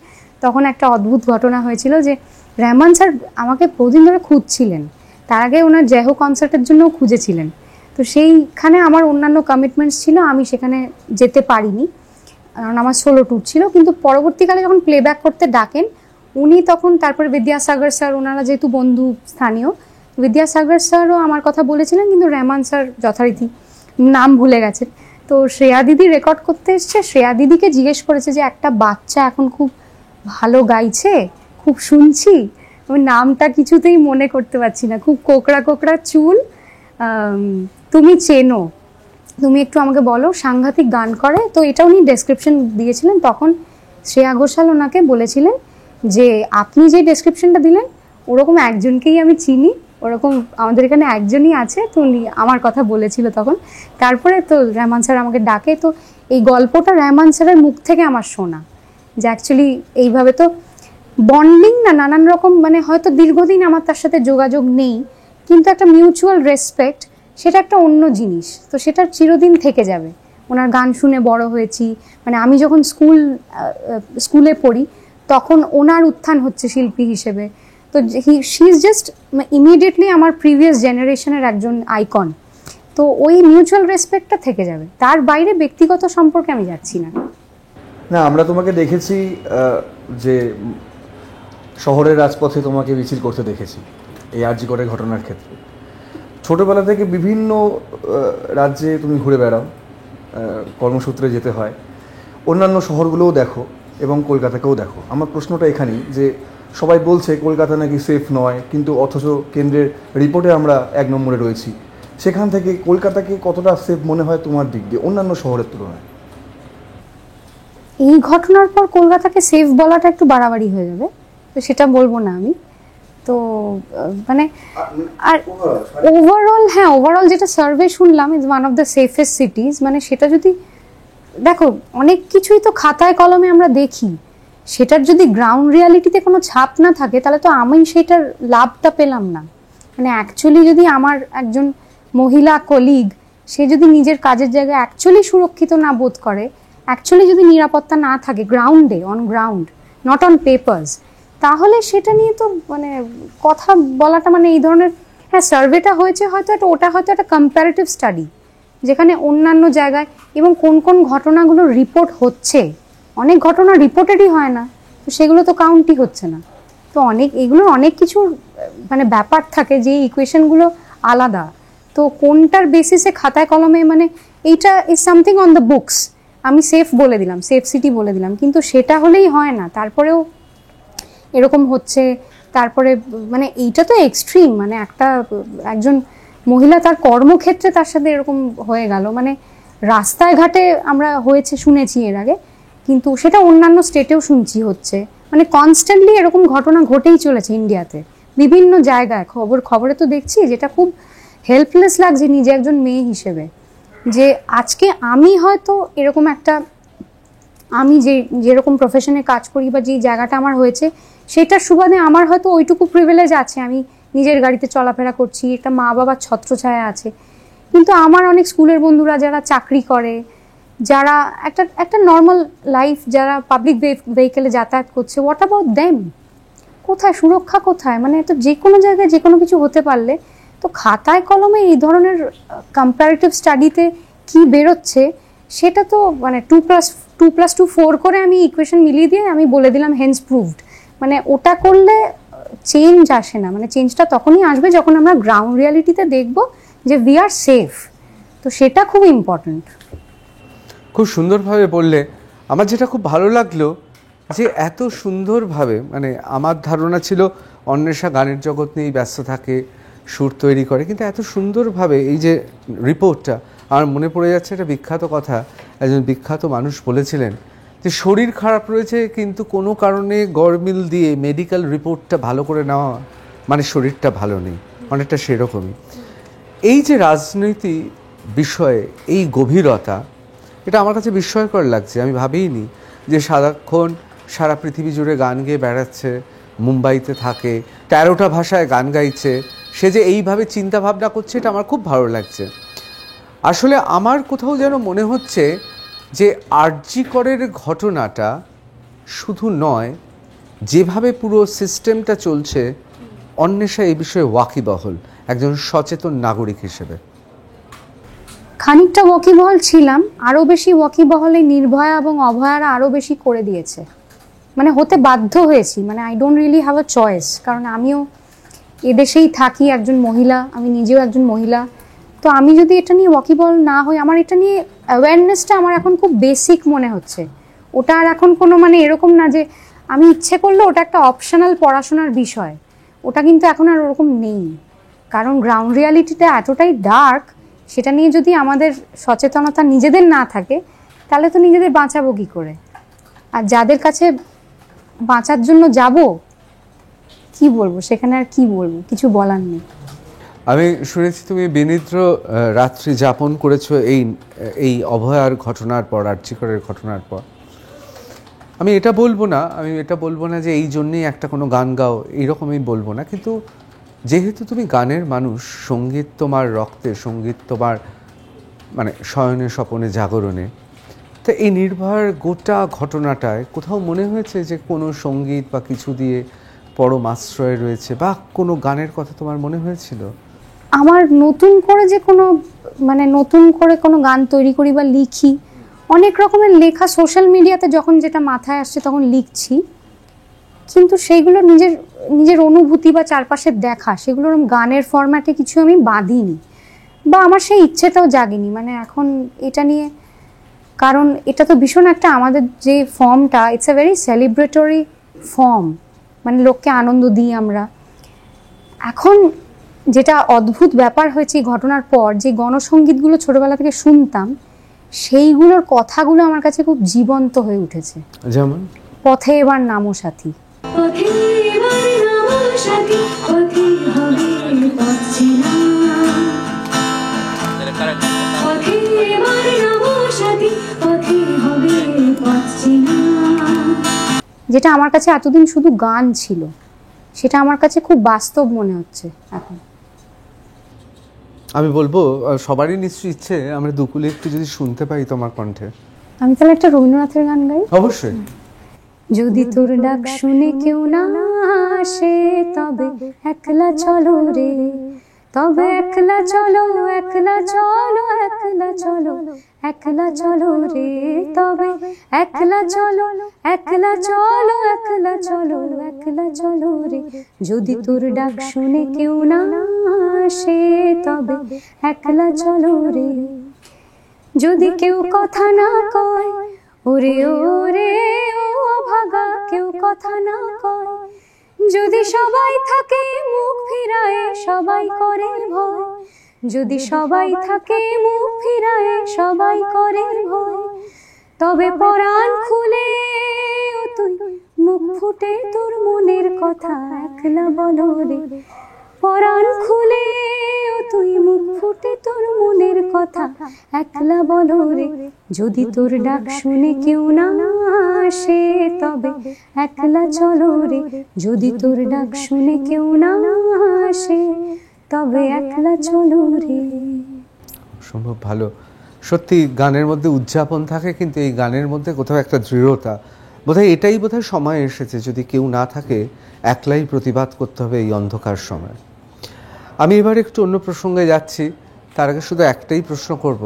তখন একটা অদ্ভুত ঘটনা হয়েছিল যে রহমান স্যার আমাকে বহুদিন ধরে খুঁজছিলেন। তার আগে ওনার জেহো কনসার্টের জন্যও খুঁজেছিলেন। তো সেইখানে আমার অন্যান্য কমিটমেন্টস ছিল, আমি সেখানে যেতে পারিনি কারণ আমার সোলো ট্যুর ছিল। কিন্তু পরবর্তীকালে যখন প্লেব্যাক করতে ডাকেন উনি, তখন তারপরে বিদ্যাসাগর স্যার, ওনারা যেহেতু বন্ধু স্থানীয়, বিদ্যাসাগর স্যারও আমার কথা বলেছিলেন, কিন্তু রহমান স্যার যথারীতি নাম ভুলে গেছেন। তো শ্রেয়া দিদি রেকর্ড করতে এসছে, শ্রেয়া দিদিকে জিজ্ঞেস করেছে যে একটা বাচ্চা এখন খুব ভালো গাইছে, খুব শুনছি, ওই নামটা কিছুতেই মনে করতে পারছি না, খুব কোকড়া কোকড়া চুল, তুমি চেনো, তুমি একটু আমাকে বলো, সাংঘাতিক গান করে। তো এটা উনি ডেসক্রিপশন দিয়েছিলেন। তখন শ্রেয়া ঘোষাল ওনাকে বলেছিলেন যে আপনি যে ডেসক্রিপশনটা দিলেন ওরকম একজনকেই আমি চিনি, ওরকম আমাদের এখানে একজনই আছে। তো উনি আমার কথা বলেছিল তখন। তারপরে তো রহমান স্যার আমাকে ডাকে। তো এই গল্পটা রহমান স্যারের মুখ থেকে আমার শোনা, যে অ্যাকচুয়ালি এইভাবে তো বন্ডিং না, নানান রকম, মানে হয়তো দীর্ঘদিন আমার তার সাথে যোগাযোগ নেই, কিন্তু একটা মিউচুয়াল রেসপেক্ট, সেটা একটা অন্য জিনিস। তো সেটা চিরদিন থেকে যাবে। ওনার গান শুনে বড় হয়েছি, মানে আমি যখন স্কুলে পড়ি তখন ওনার উত্থান হচ্ছে শিল্পী হিসেবে। তো শি ইজ জাস্ট ইমিডিয়েটলি আমার প্রিভিয়াস জেনারেশনের একজন আইকন। তো ওই মিউচুয়াল রেসপেক্টটা থেকে যাবে, তার বাইরে ব্যক্তিগত সম্পর্কে আমি যাচ্ছি না। না, আমরা তোমাকে দেখেছি যে শহরের রাজপথে তোমাকে মিছিল করতে দেখেছি এই আরজি করের ঘটনার ক্ষেত্রে। ছোটোবেলা থেকে বিভিন্ন রাজ্যে তুমি ঘুরে বেড়াও, কর্মসূত্রে যেতে হয়, অন্যান্য শহরগুলোও দেখো এবং কলকাতাকেও দেখো। আমার প্রশ্নটা এখানেই যে সবাই বলছে কলকাতা নাকি সেফ নয়, কিন্তু অথচ কেন্দ্রের রিপোর্টে আমরা 1 নম্বরে রয়েছি। সেখান থেকে কলকাতাকে কতটা সেফ মনে হয় তোমার দিক দিয়ে অন্যান্য শহরের তুলনায়? এই ঘটনার পর কলকাতাকে সেফ বলাটা একটু বাড়াবাড়ি হয়ে যাবে, তো সেটা বলবো না আমি। তো মানে আর ওভারঅল যেটা সার্ভে শুনলাম, is one of the safest সিটিজ। মানে সেটা যদি দেখো, অনেক কিছুই তো খাতায় কলমে আমরা দেখি, সেটার যদি গ্রাউন্ড রিয়ালিটিতে কোনো ছাপ না থাকে তাহলে তো আমি সেটার লাভটা পেলাম না। মানে অ্যাকচুয়ালি যদি আমার একজন মহিলা কলিগ, সে যদি নিজের কাজের জায়গায় অ্যাকচুয়ালি সুরক্ষিত না বোধ করে, অ্যাকচুয়ালি যদি নিরাপত্তা না থাকে গ্রাউন্ডে, on ground, not on papers, তাহলে সেটা নিয়ে তো মানে কথা বলাটা, মানে এই ধরনের, হ্যাঁ সার্ভেটা হয়েছে হয়তো ওটা হয়তো একটা কম্প্যারেটিভ স্টাডি, যেখানে অন্যান্য জায়গায় এবং কোন কোন ঘটনাগুলো রিপোর্ট হচ্ছে, অনেক ঘটনা রিপোর্টেডই হয় না, তো সেগুলো তো কাউন্টই হচ্ছে না। তো এগুলোর অনেক কিছু মানে ব্যাপার থাকে, যে ইকুয়েশনগুলো আলাদা। তো কোনটার বেসিসে খাতায় কলমে, মানে এইটা is something on the books, আমি সেফ বলে দিলাম, সেফ সিটি বলে দিলাম, কিন্তু সেটা হলেই হয় না, তারপরেও এরকম হচ্ছে। তারপরে মানে এইটা তো এক্সট্রিম, মানে একজন মহিলা তার কর্মক্ষেত্রে তার সাথে এরকম হয়ে গেল, মানে রাস্তায় ঘাটে আমরা শুনেছি এর আগে, কিন্তু সেটা অন্যান্য স্টেটেও শুনছি হচ্ছে, মানে কনস্ট্যান্টলি এরকম ঘটনা ঘটেই চলেছে ইন্ডিয়াতে বিভিন্ন জায়গায়। খবরে তো দেখছি, যেটা খুব হেল্পলেস লাগছে নিজে একজন মেয়ে হিসেবে, যে আজকে আমি হয়তো এরকম একটা, আমি যেরকম প্রফেশনে কাজ করি বা যে জায়গাটা আমার হয়েছে, সেটার সুবাদে আমার হয়তো ওইটুকু প্রিভিলেজ আছে, আমি নিজের গাড়িতে চলাফেরা করছি, একটা মা বাবার ছত্রছায়া আছে। কিন্তু আমার অনেক স্কুলের বন্ধুরা যারা চাকরি করে, যারা একটা নর্মাল লাইফ, যারা পাবলিক ভেহিকেলে যাতায়াত করছে, হোয়াট অ্যাবাউট দেম? কোথায় সুরক্ষা, কোথায়? মানে তো যে কোনো জায়গায় যে কোনো কিছু হতে পারলে, তো খাতায় কলমে এই ধরনের কম্পারেটিভ স্টাডিতে কি বেরোচ্ছে, সেটা তো মানে 2+2 4 করে আমি ইকুয়েশন মিলিয়ে দিয়ে আমি বলে দিলাম হেন্স প্রুভড। মানে ওটা করলে চেঞ্জ আসে না, মানে চেঞ্জটা তখনই আসবে যখন আমরা গ্রাউন্ড রিয়ালিটিতে দেখব যে উই আর সেফ। তো সেটা খুব ইম্পর্ট্যান্ট। খুব সুন্দরভাবে বললে। আমার যেটা খুব ভালো লাগলো যে এত সুন্দরভাবে, মানে আমার ধারণা ছিল অন্বেষা গানের জগৎ নিয়েই ব্যস্ত থাকে, সুর তৈরি করে, কিন্তু এত সুন্দরভাবে এই যে রিপোর্টটা, আমার মনে পড়ে যাচ্ছে একটা বিখ্যাত কথা। একজন বিখ্যাত মানুষ বলেছিলেন যে শরীর খারাপ রয়েছে কিন্তু কোনো কারণে গরমিল দিয়ে মেডিকেল রিপোর্টটা ভালো করে নেওয়া মানে শরীরটা ভালো নেই, অনেকটা সেরকমই। এই যে রাজনীতি বিষয়ে এই গভীরতা, এটা আমার কাছে বিস্ময়কর লাগছে। আমি ভাবিনি যে সারাক্ষণ সারা পৃথিবী জুড়ে গান গেয়ে বেড়াচ্ছে, মুম্বাইতে থাকে, 13টা ভাষায় গান গাইছে, সে যে এইভাবে চিন্তা ভাবনা করছে, এটা আমার খুব ভালো লাগছে। আসলে আমার কোথাও যেন মনে হচ্ছে যে আরজি করের ঘটনাটা শুধু নয়, যেভাবে পুরো সিস্টেমটা চলছে, অন্বেষা এই বিষয়ে ওয়াকিবহল একজন সচেতন নাগরিক হিসেবে। খানিকটা ওয়াকিবহল ছিলাম, আরও বেশি ওয়াকিবহলে নির্ভয়া এবং অভয়ারা আরও বেশি করে দিয়েছে, মানে হতে বাধ্য হয়েছি। মানে I don't really have a choice, কারণ আমিও এদেশেই থাকি, একজন মহিলা, আমি নিজেও একজন মহিলা। তো আমি যদি এটা নিয়ে ওয়াকিবহল না হই, আমার এটা নিয়ে অ্যাওয়ারনেসটা আমার এখন খুব বেসিক মনে হচ্ছে। ওটা আর এখন কোনো মানে এরকম না যে আমি ইচ্ছে করলে ওটা একটা অপশনাল পড়াশোনার বিষয়, ওটা কিন্তু এখন আর ওরকম নেই। কারণ গ্রাউন্ড রিয়ালিটিটা এতটাই ডার্ক, সেটা নিয়ে যদি আমাদের সচেতনতা নিজেদের না থাকে, তাহলে তো নিজেদের বাঁচাবো কী করে? আর যাদের কাছে বাঁচার জন্য যাব, কি বলবো সেখানে, আর কি বলবো, কিছু বলার নেই। আমি শুনেছি তুমি বিনিদ্র রাত্রি যাপন করেছো এই অভয়ার ঘটনার পর, আরজি করের ঘটনার পর। আমি এটা বলবো না যে এই জন্যেই একটা কোনো গান গাও, এইরকমই বলবো না। কিন্তু যেহেতু তুমি গানের মানুষ, সঙ্গীত তোমার রক্তে, সঙ্গীত তোমার মানে শয়নে স্বপনে জাগরণে, তো এই নির্ভয়ার গোটা ঘটনাটায় কোথাও মনে হয়েছে যে কোনো সঙ্গীত বা কিছু দিয়ে পরম আশ্রয় রয়েছে, বা কোনো গানের কথা তোমার মনে হয়েছিল? আমার নতুন করে যে কোনো মানে নতুন করে কোনো গান তৈরি করি বা লিখি, অনেক রকমের লেখা সোশ্যাল মিডিয়াতে যখন যেটা মাথায় আসছে তখন লিখছি, কিন্তু সেইগুলো নিজের অনুভূতি বা চারপাশের দেখা, সেগুলোর গানের ফরম্যাটে কিছু আমি বাঁধিনি, বা আমার সেই ইচ্ছেটাও জাগেনি মানে এখন এটা নিয়ে। কারণ এটা তো ভীষণ একটা, আমাদের যে ফর্মটা, it's a very celebratory form, মানে লোককে আনন্দ দিই আমরা। এখন যেটা অদ্ভুত ব্যাপার হয়েছে এই ঘটনার পর, যে গণসঙ্গীতগুলো ছোটবেলা থেকে শুনতাম, সেইগুলোর কথাগুলো আমার কাছে খুব জীবন্ত হয়ে উঠেছে। যেমন পথে এবার নামো সাথী, যেটা আমার কাছে এতদিন শুধু গান ছিল, সেটা আমার কাছে খুব বাস্তব মনে হচ্ছে এখন। আমি বলবো সবারই নিশ্চয়ই ইচ্ছে আমরা দুকুলে একটু যদি শুনতে পাই তোমার কণ্ঠে। আমি তাহলে একটা রবীন্দ্রনাথের গান গাই। অবশ্যই। যদি তোর ডাক শুনে কেউ না আসে, তবে একলা চলো রে, তবে একলা চলো, একলা চলো, একলা চলো, একলা চলো রে, তবে একলা চলো, একলা চলো, একলা চলো, একলা চলো রে। যদি তোর ডাক শুনে কেউ না আসে, তবে একলা চলো রে। যদি কেউ কথা না কয়, ওরে ওরে ও ভাগা, কেউ কথা না কয়, যদি সবাই থাকে মুখ ফিরায়, সবাই করে ভয়, যদি সবাই থাকে মুখ ফিরায়, সবাই করে ভয়, তবে পরাণ খুলে ও তুই মুখ ফুটে তোর মনের কথা একলা বলো রে। পরাণ খুলে ও তুই মুখ ফুটে তোর মনের কথা একলা বলো রে। যদি তোর ডাক শুনে কেউ না আসে, তবে একলা চলো রে। যদি তোর ডাক শুনে কেউ না আসে, তবে একলা চলো রে। সম্ভব ভালো। সত্যি গানের মধ্যে উদযাপন থাকে, কিন্তু এই গানের মধ্যে কোথাও একটা দৃঢ়তা। বোধহয় এটাই সময় এসেছে, যদি কেউ না থাকে একলাই প্রতিবাদ করতে হবে এই অন্ধকার সময়। আমি এবার একটু অন্য প্রসঙ্গে যাচ্ছি, তার আগে শুধু একটাই প্রশ্ন করব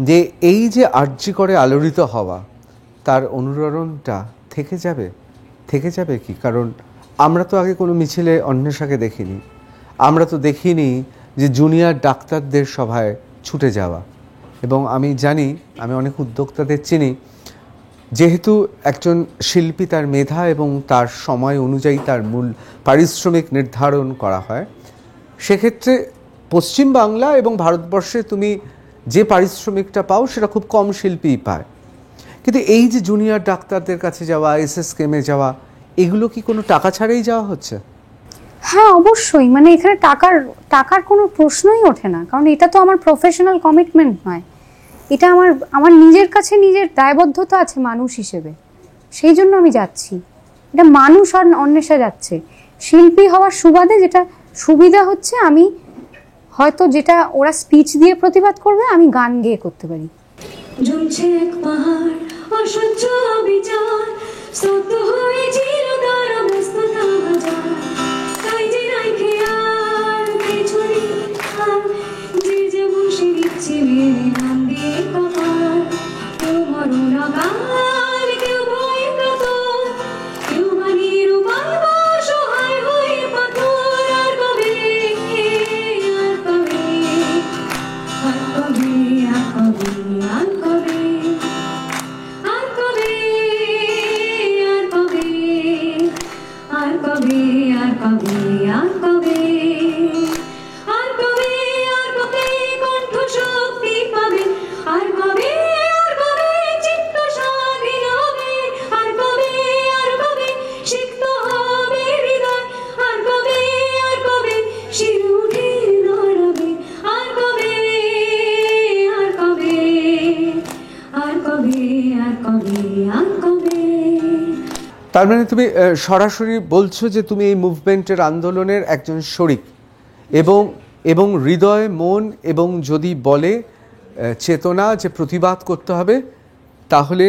যে এই যে আরজি করে আলোড়িত হওয়া, তার অনুরণনটা থেকে যাবে কি? কারণ আমরা তো আগে কোনো মিছিলে অন্বেষাকে দেখিনি, আমরা তো দেখিনি যে জুনিয়র ডাক্তারদের সভায় ছুটে যাওয়া। এবং আমি জানি, আমি অনেক উদ্যোক্তাদের চিনি, যেহেতু একজন শিল্পী তার মেধা এবং তার সময় অনুযায়ী তার মূল পারিশ্রমিক নির্ধারণ করা হয়, সেক্ষেত্রে পশ্চিমবাংলা এবং ভারতবর্ষে তুমি যে পারিশ্রমিকটা পাও সেটা খুব কম শিল্পীই পায়, কিন্তু এই যে জুনিয়র ডাক্তারদের কাছে যাওয়া, SSKM-এ যাওয়া, এগুলো কি কোনো টাকা ছাড়াই যাওয়া হচ্ছে? হ্যাঁ অবশ্যই, মানে এখানে টাকার কোনো প্রশ্নই ওঠে না, কারণ এটা তো আমার প্রফেশনাল কমিটমেন্ট নয়, এটা আমার নিজের কাছে নিজের দায়বদ্ধতা আছে মানুষ হিসেবে, সেই জন্য আমি যাচ্ছি। এটা মানুষ আর অন্বেষা যাচ্ছে শিল্পী হওয়ার সুবাদে। যেটা সুবিধা হচ্ছে আমি হয়তো যেটা ওরা স্পিচ দিয়ে প্রতিবাদ করবে আমি গান গেয়ে করতে পারি। ঝুলছে এক পাহাড় অসহ্য বিচার, স্তব্ধ হয়েছিল তার ব্যস্ততা হাজার, তাই যে রাইখে আর কিছু নেই, যে যেমন সে দিচ্ছে মেনে নাম দিয়ে কপাল, কেউ মরণ অকাল, কেউ ভয় কাতর, কেউ মানির উপায় বা সহায় হয়ে পাথর। আর কবে, আর কবে, আর কবে, আর কবে, আর কবে, আর কবে, আর কবে, আর কবে, আর কবে, আর কবে, আর কবে, আর কবে কণ্ঠ শক্তি পাবে, আর কবে, আর কবে চিত্ত স্বাধীন হবে, আর কবে, আর কবে সিক্ত হবে হৃদয়, আর কবে, আর কবে শির উঠে দাঁড়াবে, আর কবে, আর কবে, আর কবে, আর কবে, আর কবে। তার মানে তুমি সরাসরি বলছো যে তুমি এই মুভমেন্টের, আন্দোলনের একজন শরিক, এবং হৃদয়, মন এবং যদি বলে চেতনা যে প্রতিবাদ করতে হবে, তাহলে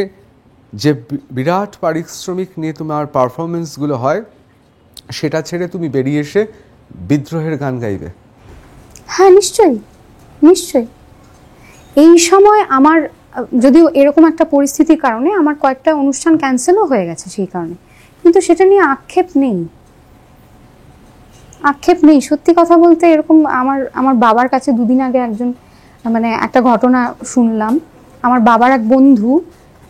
যে বিরাট পারিশ্রমিক নিয়ে তোমার পারফরমেন্সগুলো হয় সেটা ছেড়ে তুমি বেরিয়ে এসে বিদ্রোহের গান গাইবে। হ্যাঁ নিশ্চয়ই, নিশ্চয়ই। এই সময় আমার যদিও এরকম একটা পরিস্থিতির কারণে আমার কয়েকটা অনুষ্ঠান ক্যান্সেলও হয়ে গেছে সেই কারণে, কিন্তু সেটা নিয়ে আক্ষেপ নেই। সত্যি কথা বলতে এরকম আমার বাবার কাছে দুদিন আগে একটা ঘটনা শুনলাম। আমার বাবার এক বন্ধু,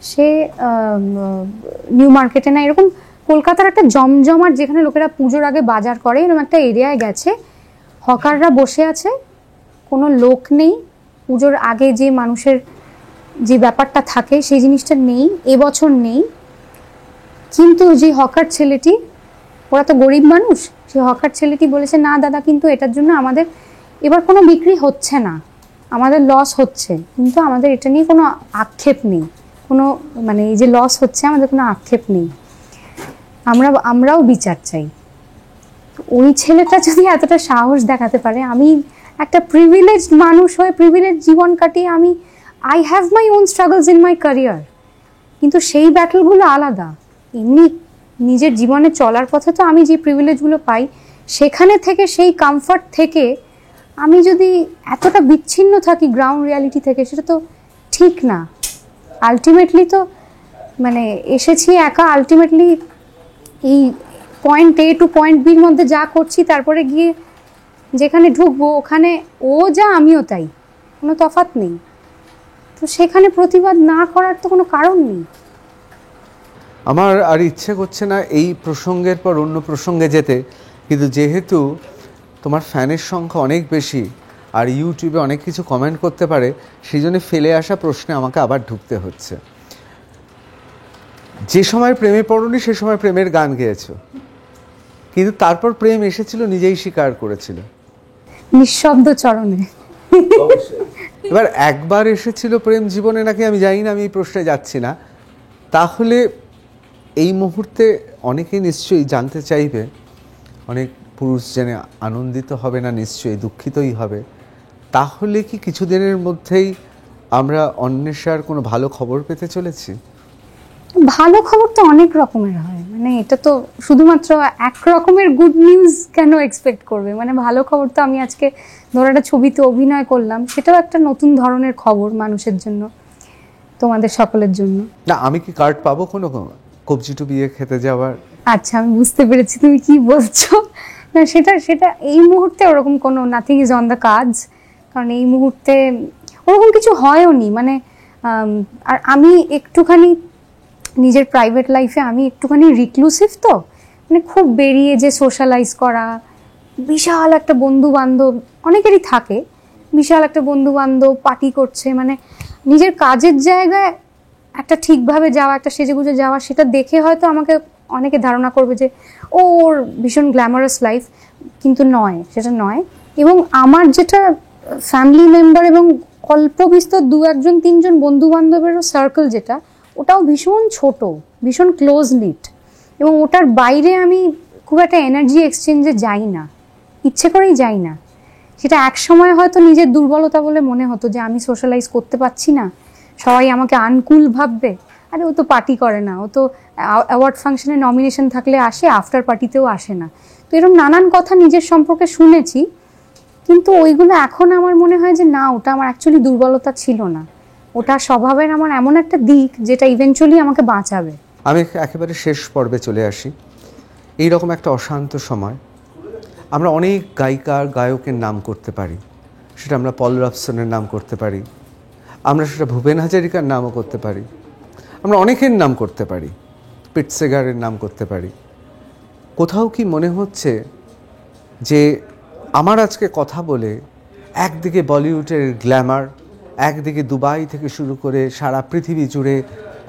সে নিউ মার্কেটে না এরকম কলকাতার একটা জমজমাট যেখানে লোকেরা পুজোর আগে বাজার করে এরকম একটা এরিয়ায় গেছে, হকাররা বসে আছে, কোনো লোক নেই, পুজোর আগে যে মানুষের যে ব্যাপারটা থাকে সেই জিনিসটা নেই, এবছর নেই। কিন্তু যে হকার ছেলেটি, ওরা তো গরিব মানুষ, সেই হকার ছেলেটি বলেছে না দাদা, কিন্তু এটার জন্য আমাদের এবার কোনো বিক্রি হচ্ছে না, আমাদের লস হচ্ছে, কিন্তু আমাদের এটা নিয়ে কোনো আক্ষেপ নেই, কোনো মানে এই যে লস হচ্ছে আমাদের কোনো আক্ষেপ নেই, আমরাও বিচার চাই। ওই ছেলেটা যদি এতটা সাহস দেখাতে পারে, আমি একটা প্রিভিলেজড মানুষ হয়ে প্রিভিলেজ জীবন কাটিয়ে I have my own struggles in my career, কিন্তু সেই ব্যাটলগুলো আলাদা। এমনি নিজের জীবনে চলার পথে তো আমি যে প্রিভিলেজগুলো পাই সেখানে থেকে, সেই কমফর্ট থেকে আমি যদি এতটা বিচ্ছিন্ন থাকি গ্রাউন্ড রিয়ালিটি থেকে, সেটা তো ঠিক না। আলটিমেটলি তো মানে এসেছি একা, আলটিমেটলি এই পয়েন্ট A টু পয়েন্ট Bর মধ্যে যা করছি, তারপরে গিয়ে যেখানে ঢুকবো ওখানে ও যা আমিও তাই, কোনো তফাৎ নেই। তো সেখানে প্রতিবাদ না করার তো কোনো কারণ নেই। আমার আর ইচ্ছে করছে না এই প্রসঙ্গের পর অন্য প্রসঙ্গে যেতে, কিন্তু যেহেতু তোমার ফ্যানের সংখ্যা অনেক বেশি আর ইউটিউবে অনেক কিছু কমেন্ট করতে পারে, সেই জন্য ফেলে আসা প্রশ্নে আমাকে আবার ঢুকতে হচ্ছে। যে সময় প্রেমে পড়নি সে সময় প্রেমের গান গেয়েছো, কিন্তু তারপর প্রেম এসেছিল, নিজেই স্বীকার করেছিল নিঃশব্দ চরণে। এবার একবার এসেছিল প্রেম জীবনে নাকি আমি জানি না, আমি এই প্রশ্নে যাচ্ছি না। তাহলে এই মুহূর্তে অনেকে নিশ্চয়ই জানতে চাইবে, অনেক পুরুষ জেনে আনন্দিত হবে না, নিশ্চয়ই দুঃখিতই হবে। তাহলে কি কিছুদিনের মধ্যেই আমরা অন্বেষার কোনো ভালো খবর পেতে চলেছি? ভালো খবর তো অনেক রকমের হয়, মানে এটা তো শুধুমাত্র এক রকমের গুড নিউজ কেন এক্সপেক্ট করবে? মানে ভালো খবর তো আমি আজকে ধরো একটা ছবিতে অভিনয় করলাম, সেটাও একটা নতুন ধরনের খবর মানুষের জন্য, তোমাদের সকলের জন্য। না, আমি কি কার্ড পাবো কোনো কবজি টু বিয়ে খেতে যাওয়ার? আচ্ছা, আমি বুঝতে পেরেছি তুমি কি বলছো। না সেটা এই মুহূর্তে ওরকম কোনো nothing is on the cards, কারণ এই মুহূর্তে ওরকম কিছু হয়ও নি। মানে আর আমি একটুখানি নিজের প্রাইভেট লাইফে আমি একটুখানি রিক্লুসিভ, তো মানে খুব বেরিয়ে যে সোশ্যালাইজ করা বিশাল একটা বন্ধু বান্ধব, অনেকেরই থাকে, বিশাল একটা বন্ধু বান্ধব পার্টি করছে, মানে নিজের কাজের জায়গায় একটা ঠিকভাবে যাওয়া, একটা সেজেগুজে যাওয়া, সেটা দেখে হয়তো আমাকে অনেকে ধারণা করবে যে ওর ভীষণ গ্ল্যামারাস লাইফ, কিন্তু নয়, সেটা নয়। এবং আমার যেটা ফ্যামিলি মেম্বার এবং অল্প বিস্তর 2-1 3 বন্ধু বান্ধবেরও সার্কেল, যেটা ওটাও ভীষণ ছোট, ভীষণ ক্লোজ নিট, এবং ওটার বাইরে আমি খুব একটা এনার্জি এক্সচেঞ্জে যাই না, ইচ্ছে করেই যাই না। সেটা এক সময় হয়তো নিজের দুর্বলতা বলে মনে হতো যে আমি সোশ্যালাইজ করতে পারছি না, সবাই আমাকে আনকুল ভাববে, আরে ও তো পার্টি করে না, ও তো অ্যাওয়ার্ড ফাংশনে নমিনেশন থাকলে আসে, আফটার পার্টিতেও আসে না। তো এরকম নানান কথা নিজের সম্পর্কে শুনেছি, কিন্তু ওইগুলো এখন আমার মনে হয় যে না, ওটা আমার অ্যাকচুয়ালি দুর্বলতা ছিল না, ওটা স্বভাবের আমার এমন একটা দিক যেটা ইভেনচুয়ালি আমাকে বাঁচাবে। আমি একেবারে শেষ পর্বে চলে আসি। এইরকম একটা অশান্ত সময় আমরা অনেক গায়িকার গায়কের নাম করতে পারি, সেটা আমরা পল রবসনের নাম করতে পারি, আমরা সেটা ভূপেন হাজারিকার নামও করতে পারি, আমরা অনেকের নাম করতে পারি, পিট সেগারের নাম করতে পারি। কোথাও কি মনে হচ্ছে যে আমার আজকে কথা বলে একদিকে বলিউডের গ্ল্যামার, একদিকে দুবাই থেকে শুরু করে সারা পৃথিবী জুড়ে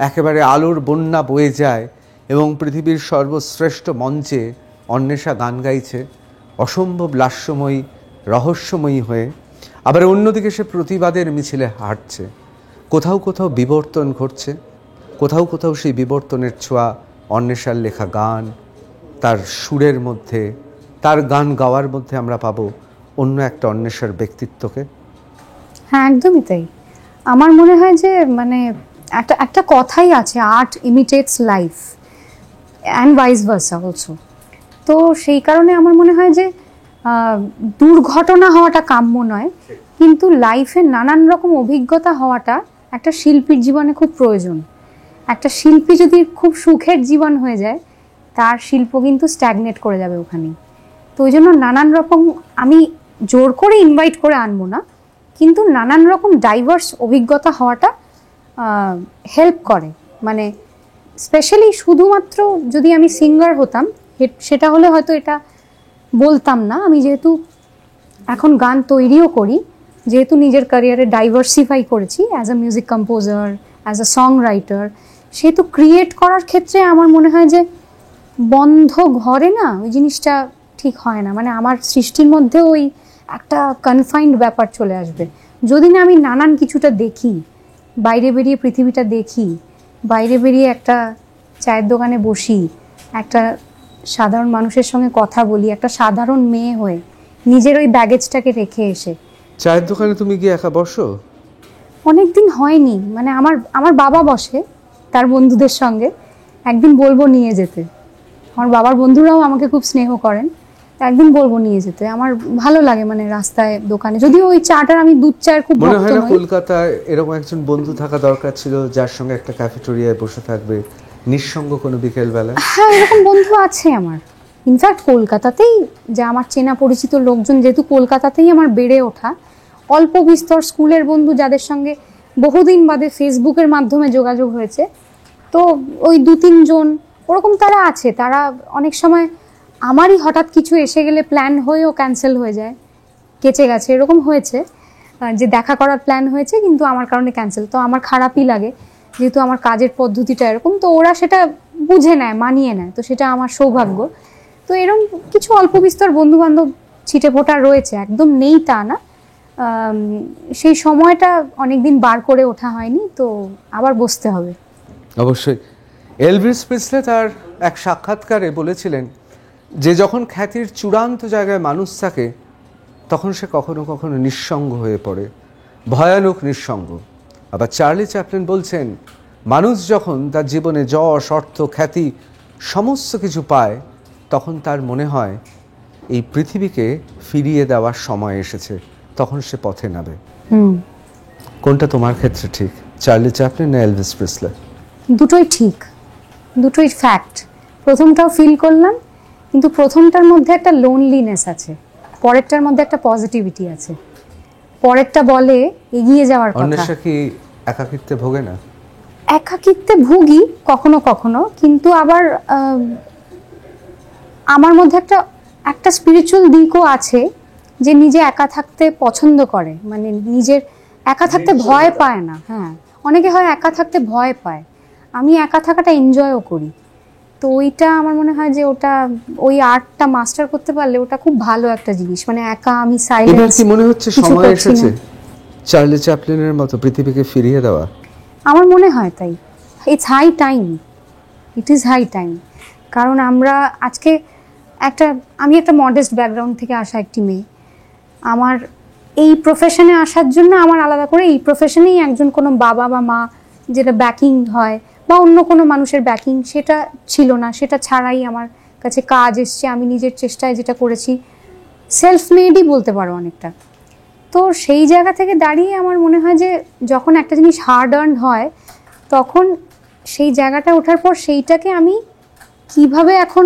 একেবারে আলোর বন্যা বয়ে যায় এবং পৃথিবীর সর্বশ্রেষ্ঠ মঞ্চে অন্বেষা গান গাইছে অসম্ভব লাস্যময়ী, রহস্যময়ী হয়ে, আবার অন্যদিকে সে প্রতিবাদের মিছিলে হাঁটছে। কোথাও কোথাও বিবর্তন ঘটছে, কোথাও কোথাও সেই বিবর্তনের ছোঁয়া অন্বেষার লেখা গান, তার সুরের মধ্যে, তার গান গাওয়ার মধ্যে আমরা পাবো অন্য একটা অন্বেষার ব্যক্তিত্বকে। হ্যাঁ, একদমই তাই। আমার মনে হয় যে মানে একটা কথাই আছে, art imitates life and vice versa also. তো সেই কারণে আমার মনে হয় যে দুর্ঘটনা হওয়াটা কাম্য নয়, কিন্তু লাইফে নানান রকম অভিজ্ঞতা হওয়াটা একটা শিল্পীর জীবনে খুব প্রয়োজন। একটা শিল্পী যদি খুব সুখের জীবন হয়ে যায়, তার শিল্প কিন্তু স্ট্যাগনেট করে যাবে ওখানেই। তো ওই জন্য নানান রকম, আমি জোর করে ইনভাইট করে আনবো না, কিন্তু নানান রকম ডাইভার্স অভিজ্ঞতা হওয়াটা হেল্প করে। মানে স্পেশালি শুধুমাত্র যদি আমি সিঙ্গার হতাম, সেটা হলে হয়তো এটা বলতাম না। আমি যেহেতু এখন গান তৈরিও করি, যেহেতু নিজের ক্যারিয়ারে ডাইভার্সিফাই করেছি as a music composer, as a song writer, সেহেতু ক্রিয়েট করার ক্ষেত্রে আমার মনে হয় যে বন্ধ ঘরে না ওই জিনিসটা ঠিক হয় না। মানে আমার সৃষ্টির মধ্যে ওই একটা কনফাইন্ড ব্যাপার চলে আসবে যদি না আমি নানান কিছুটা দেখি, বাইরে বেরিয়ে পৃথিবীটা দেখি, বাইরে বেরিয়ে একটা চায়ের দোকানে বসি, একটা সাধারণ মানুষের সঙ্গে কথা বলি, একটা সাধারণ মেয়ে হয়ে নিজের ওই ব্যাগেজটাকে রেখে এসে। চায়ের দোকানে তুমি কি একা বসো? অনেকদিন হয়নি, মানে আমার বাবা বসে তার বন্ধুদের সঙ্গে, একদিন বলবো নিয়ে যেতে। আমার বাবার বন্ধুরাও আমাকে খুব স্নেহ করেন, একদিন বলবো নিয়ে যেতে। আমার ভালো লাগে মানে রাস্তায় দোকানে, যদিও ওই চাটার আমি দুধ চায়ের খুব মনে হয় না কলকাতায় এরকম একজন বন্ধু থাকা দরকার ছিল যার সঙ্গে একটা ক্যাফেটেরিয়ায় বসে থাকবে নিঃসঙ্গ কোনো বিকেল বেলা? হ্যাঁ, এরকম বন্ধু আছে আমার। ইনফ্যাক্ট কলকাতাতেই যে আমার চেনা পরিচিত লোকজন, যেহেতু কলকাতাতেই আমার বেড়ে ওঠা, অল্প বিস্তর স্কুলের বন্ধু যাদের সঙ্গে বহুদিন বাদে ফেসবুকের মাধ্যমে যোগাযোগ হয়েছে, তো ওই 2-3 জন ওরকম তারা আছে। তারা অনেক সময় আমারই হঠাৎ কিছু এসে গেলে প্ল্যান হয়েও ক্যান্সেল হয়ে যায়, কেচে গেছে, এরকম হয়েছে যে দেখা করার প্ল্যান হয়েছে কিন্তু আমার কারণে ক্যান্সেল। তো আমার খারাপই লাগে, যেহেতু আমার কাজের পদ্ধতিটা এরকম, তো ওরা সেটা বুঝে নেয়, মানিয়ে নেয়, তো সেটা আমার সৌভাগ্য। তো এরকম কিছু অল্প বিস্তর বন্ধু বান্ধব ছিটে ফোটা রয়েছে, একদম নেই তা না। সেই সময়টা অনেকদিন বার করে ওঠা হয়নি, তো আবার বসতে হবে। অবশ্যই। এলভিস প্রিসলে তার এক সাক্ষাৎকারে বলেছিলেন যে যখন খ্যাতির চূড়ান্ত জায়গায় মানুষ থাকে তখন সে কখনো কখনো নিঃসঙ্গ হয়ে পড়ে, ভয়ানক নিঃসঙ্গ। আবার চার্লি চ্যাপলিন বলছেন মানুষ যখন তার জীবনে যশ, অর্থ, খ্যাতি সমস্ত কিছু পায় তখন তার মনে হয় এই পৃথিবীকে ফিরিয়ে দেওয়ার সময় এসেছে, তখন সে পথে নামে। কোনটা তোমার ক্ষেত্রে ঠিক, চার্লি চ্যাপলিন না এলভিস প্রিসলে? দুটোই ঠিক, দুটোই ফ্যাক্ট। প্রথমটাও ফিল করলাম, কিন্তু প্রথমটার মধ্যে একটা লোনলিনেস আছে, পরেরটার মধ্যে একটা পজিটিভিটি আছে। পরেরটা বলে এগিয়ে যাওয়ার কথা। অন্বেষা কি একাকিত্বে ভোগে না? একাকিত্বে ভুগি কখনো কখনো, কিন্তু আবার আমার মধ্যে একটা একটা স্পিরিচুয়াল দিকও আছে, যে নিজে একা থাকতে পছন্দ করে, মানে নিজের একা থাকতে ভয় পায় না। হ্যাঁ, অনেকে হয় একা থাকতে ভয় পায়, আমি একা থাকাটা এনজয়ও করি। তো ওইটা আমার মনে হয় যে ওটা ওই আর্টটা মাস্টার করতে পারলে ওটা খুব ভালো একটা জিনিস, মানে একা আমি এবার সাইলেন্স। কি মনে হচ্ছে সময় এসেছে চার্লি চ্যাপলিনের মতো পৃথিবীকে ফিরিয়ে দেওয়া? আমার মনে হয় তাই। It's high time, it is high time. কারণ আমরা আজকে আমি একটা মডেস্ট ব্যাকগ্রাউন্ড থেকে আসা একটি মেয়ে। আমার এই প্রফেশনে আসার জন্য আমার আলাদা করে এই প্রফেশনেই একজন কোনো বাবা বা মা যেটা ব্যাকিং হয় বা অন্য কোনো মানুষের ব্যাকিং, সেটা ছিল না। সেটা ছাড়াই আমার কাছে কাজ এসছে, আমি নিজের চেষ্টায় যেটা করেছি, সেলফ মেডই বলতে পারো অনেকটা। তো সেই জায়গা থেকে দাঁড়িয়ে আমার মনে হয় যে যখন একটা জিনিস হার্ড আর্ন হয়, তখন সেই জায়গাটা ওঠার পর সেইটাকে আমি কিভাবে এখন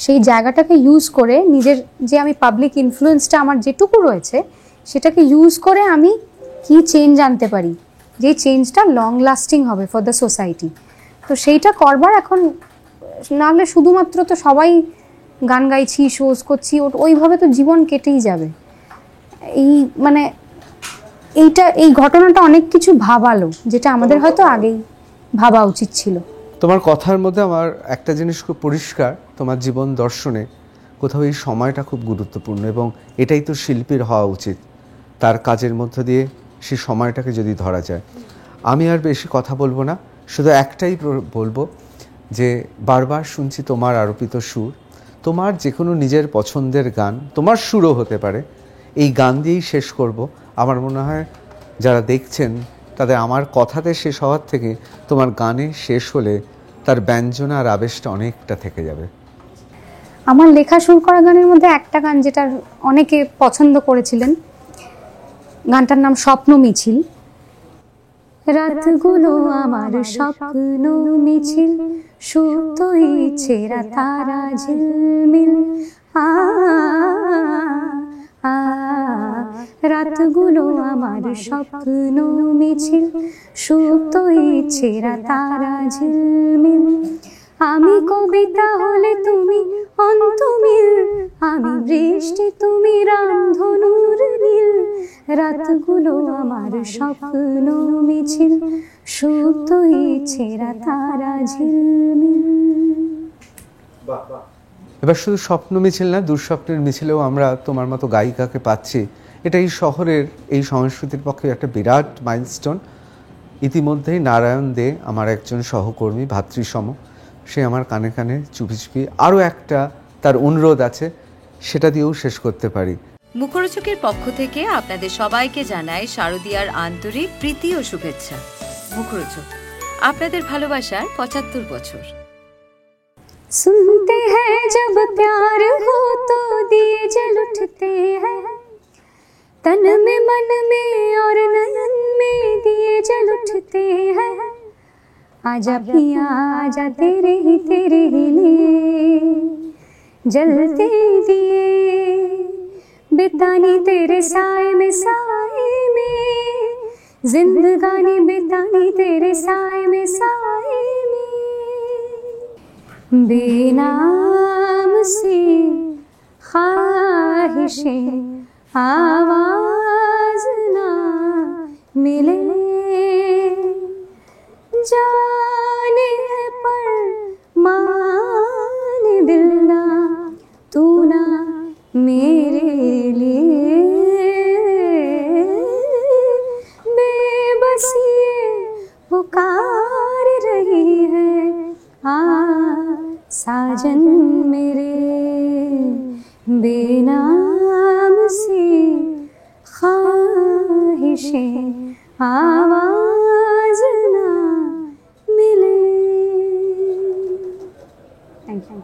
সেই জায়গাটাকে ইউজ করে নিজের যে আমি পাবলিক ইনফ্লুয়েন্সটা আমার যেটুকু রয়েছে সেটাকে ইউজ করে আমি কি চেঞ্জ আনতে পারি, যে চেঞ্জটা লং লাস্টিং হবে ফর দ্য সোসাইটি। তো সেইটা করবার এখন, নাহলে শুধুমাত্র তো সবাই গান গাইছি, শোজ করছি, ওইভাবে তো জীবন কেটেই যাবে। মানে এই ঘটনাটা অনেক কিছু ভাবালো, যেটা আমাদের হয়তো আগেই ভাবা উচিত ছিল। তোমার কথার মধ্যে আমার একটা জিনিস খুব পরিষ্কার, তোমার জীবন দর্শনে কোথাও এই সময়টা খুব গুরুত্বপূর্ণ, এবং এটাই তো শিল্পীর হওয়া উচিত, তার কাজের মধ্য দিয়ে সেই সময়টাকে যদি ধরা যায়। আমি আর বেশি কথা বলবো না, শুধু একটাই বলবো যে বারবার শুনছি তোমার আরোপিত সুর, তোমার যে কোনো নিজের পছন্দের গান, তোমার সুরও হতে পারে, এই গান দিয়েই শেষ করব। আমার মনে হয় যারা দেখছেন তাদের আমার কথাতে শেষ হওয়ার থেকে তোমার গানে শেষ হলে তার ব্যঞ্জনা আর আবেশটা অনেকটা থেকে যাবে। আমার লেখা সুর করা গানের মধ্যে একটা গান যেটা অনেকে পছন্দ করেছিলেন, গানটার নাম স্বপ্ন মিছিল। রাতগুলো আমার স্বপ্ন মিছিল, সুতোই ছেঁড়া তারা ঝিলমিল, রাতগুলো আমার স্বপ্ন মিছিল, সুতোই ছেঁড়া তারা ঝিলমিল। আমি কবিতা হলে তুমি অন্তমিল, আমি বৃষ্টি তুমি রামধনুর নীল, রাতগুলো আমার স্বপ্ন মিছিল, সুতোই ছেঁড়া তারা ঝিলমিল। এবার শুধু স্বপ্ন মিছিল না, দুঃস্বপ্নের মিছিলেও আমরা তোমার মতো গায়িকাকে পাচ্ছি। এটা এই শহরের এই সংস্কৃতির পক্ষে একটা বিরাট মাইলস্টোন। ইতিমধ্যেই নারায়ণ দে আমার একজন সহকর্মী, ভাতৃসম, সে আমার কানে কানে চুপি চুপি আরও একটা তার অনুরোধ আছে, সেটা দিয়েও শেষ করতে পারি। মুখরোচকের পক্ষ থেকে আপনাদের সবাইকে জানাই শারদীয়ার আন্তরিক প্রীতি ও শুভেচ্ছা। মুখরোচক, আপনাদের ভালোবাসার 75 বছর। सुनते हैं जब प्यार हो तो दिए जल उठते हैं, तन में मन में और नयन में दिए जल उठते हैं। आजा पिया आजा तेरे ही लिए जलते दिए, बितानी तेरे साए में जिंदगानी बितानी तेरे साए में बेनाम सी ख्वाहिशें आवाज ना मिले, जाने पर माने दिल ना तू ना मेरे लिए, बेबसी ये पुकार रही है साजन मेरे, बेनाम सी ख्वाहिशें आवाज ना मिले। Thank you.